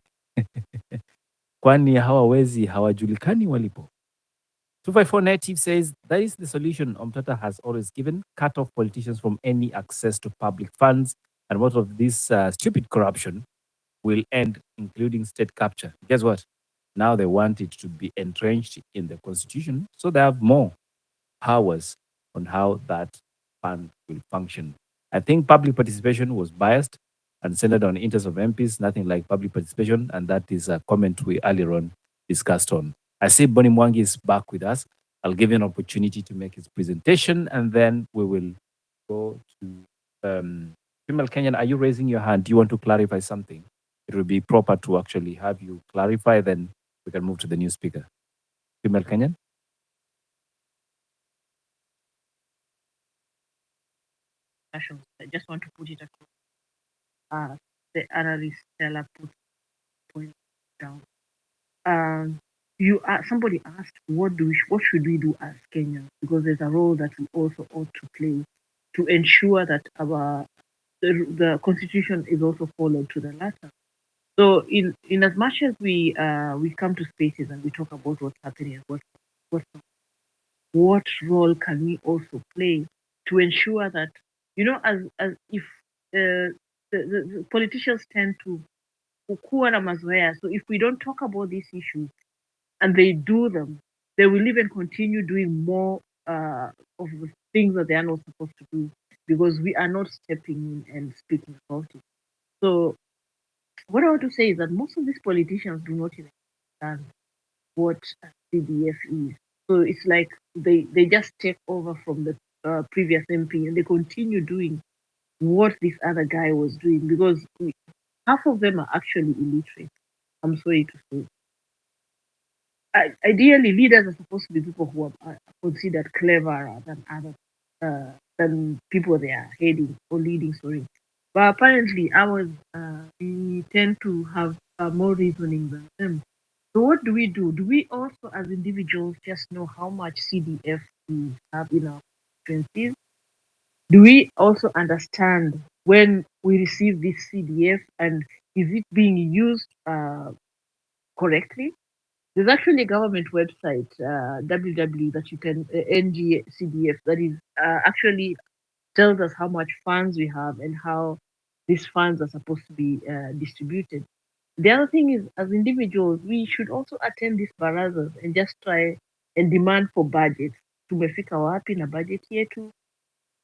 Kwani hawawezi hawajulikani walipo. 254 Native says that is the solution Omtata has always given: cut off politicians from any access to public funds, and most of this stupid corruption will end, including state capture. Guess what? Now they want it to be entrenched in the constitution, so they have more powers on how that fund will function. I think public participation was biased and centered on interest of MPs, nothing like public participation, and that is a comment we earlier on discussed on. I see Bonnie Mwangi is back with us. I'll give you an opportunity to make his presentation, and then we will go to Female Kenyan. Are you raising your hand? Do you want to clarify something? It will be proper to actually have you clarify, then we can move to the new speaker. Female Kenyan? I just want to put it across. The analyst Stella put point down. Somebody asked what should we do as Kenyans, because there's a role that we also ought to play to ensure that the constitution is also followed to the letter. So in as much as we come to spaces and we talk about what's happening and what role can we also play to ensure that, as if the politicians tend to kuwa na mazoea. So if we don't talk about these issues and they do them, they will even continue doing more of the things that they are not supposed to do, because we are not stepping in and speaking about it. So what I want to say is that most of these politicians do not even understand what CDF is. So it's like they just take over from the previous MP and they continue doing what this other guy was doing, because half of them are actually illiterate. I'm sorry to say. Ideally, leaders are supposed to be people who are considered cleverer than others, than people they are heading or leading. Sorry, but apparently ours, we tend to have more reasoning than them. So what do we do? Do we also, as individuals, just know how much CDF we have in our constituencies? Do we also understand when we receive this CDF and is it being used correctly? There's actually a government website, www, that you can, NG-CDF, that is actually tells us how much funds we have and how these funds are supposed to be distributed. The other thing is, as individuals, we should also attend these barazas and just try and demand for budgets. Tumefika wapi na budget yetu?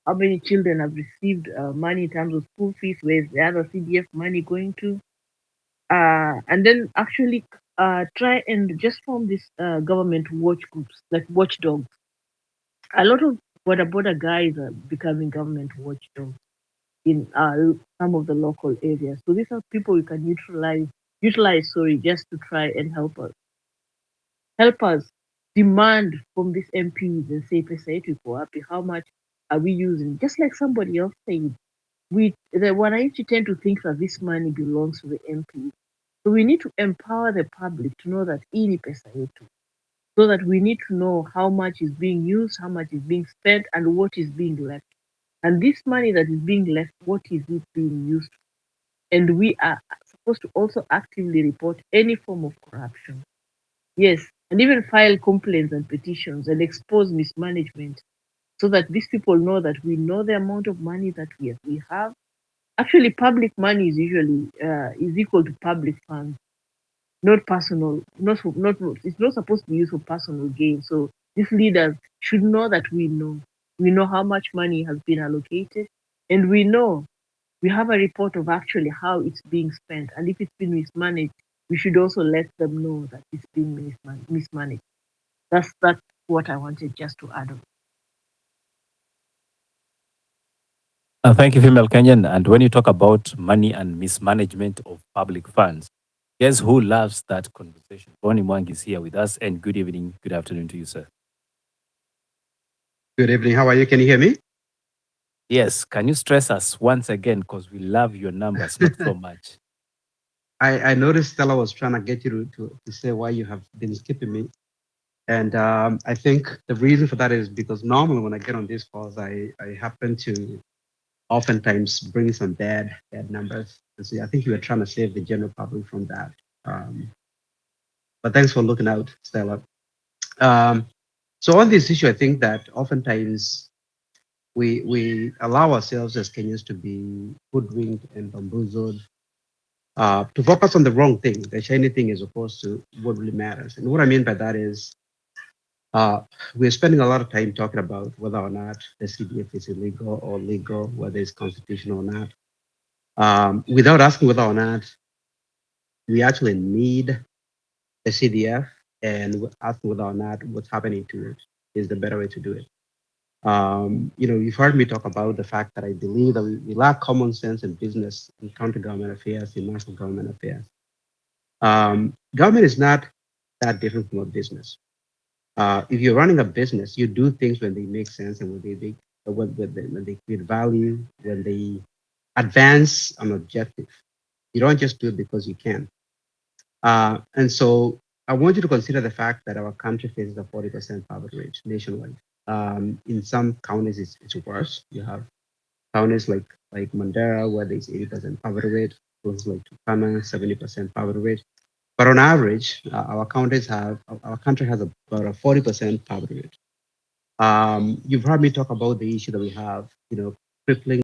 How many children have received money in terms of school fees? Where's the other CDF money going to? And then actually try and just form this government watch groups, like watchdogs. A lot of border guys are becoming government watchdogs in some of the local areas. So these are people we can utilize, just to try and help us demand from these MPs and say, pesa yetu iko wapi? How much are we using? Just like somebody else said, the wananchi tend to think that this money belongs to the MPs. So we need to empower the public to know that hii ni pesa yetu. So that we need to know how much is being used, how much is being spent, and what is being left. And this money that is being left, what is it being used for? And we are supposed to also actively report any form of corruption. Yes, and even file complaints and petitions and expose mismanagement, so that these people know that we know the amount of money that we have. Actually, public money is usually is equal to public funds, not personal. It's not supposed to be used for personal gain. So these leaders should know that we know how much money has been allocated, and we know we have a report of actually how it's being spent. And if it's been mismanaged, we should also let them know that it's being mismanaged. That's what I wanted just to add on. Thank you, Female Kenyan. And when you talk about money and mismanagement of public funds, guess who loves that conversation? Bonnie Mwang is here with us, and good evening, good afternoon to you, sir. Good evening. How are you? Can you hear me? Yes. Can you stress us once again, because we love your numbers, not so much. I noticed Stella was trying to get you to say why you have been skipping me. And I think the reason for that is because normally when I get on these calls, I happen to oftentimes bring some bad numbers. And so I think you were trying to save the general public from that. But thanks for looking out, Stella. So on this issue, I think that oftentimes we allow ourselves as Kenyans to be hoodwinked and bamboozled, to focus on the wrong thing, the shiny thing, as opposed to what really matters. And what I mean by that is, we're spending a lot of time talking about whether or not the CDF is illegal or legal, whether it's constitutional or not, without asking whether or not we actually need the CDF, and asking whether or not what's happening to it is the better way to do it. You've heard me talk about the fact that I believe that we lack common sense in business, in county government affairs, in national government affairs. Government is not that different from a business. If you're running a business, you do things when they make sense and when they create value, when they advance an objective. You don't just do it because you can. And so I want you to consider the fact that our country faces a 40% poverty rate nationwide. In some counties, it's worse. You have counties like Mandera, where there's 80% poverty rate, places like Turkana, 70% poverty rate. But on average, our country has about a 40% poverty rate. You've heard me talk about the issue that we have, crippling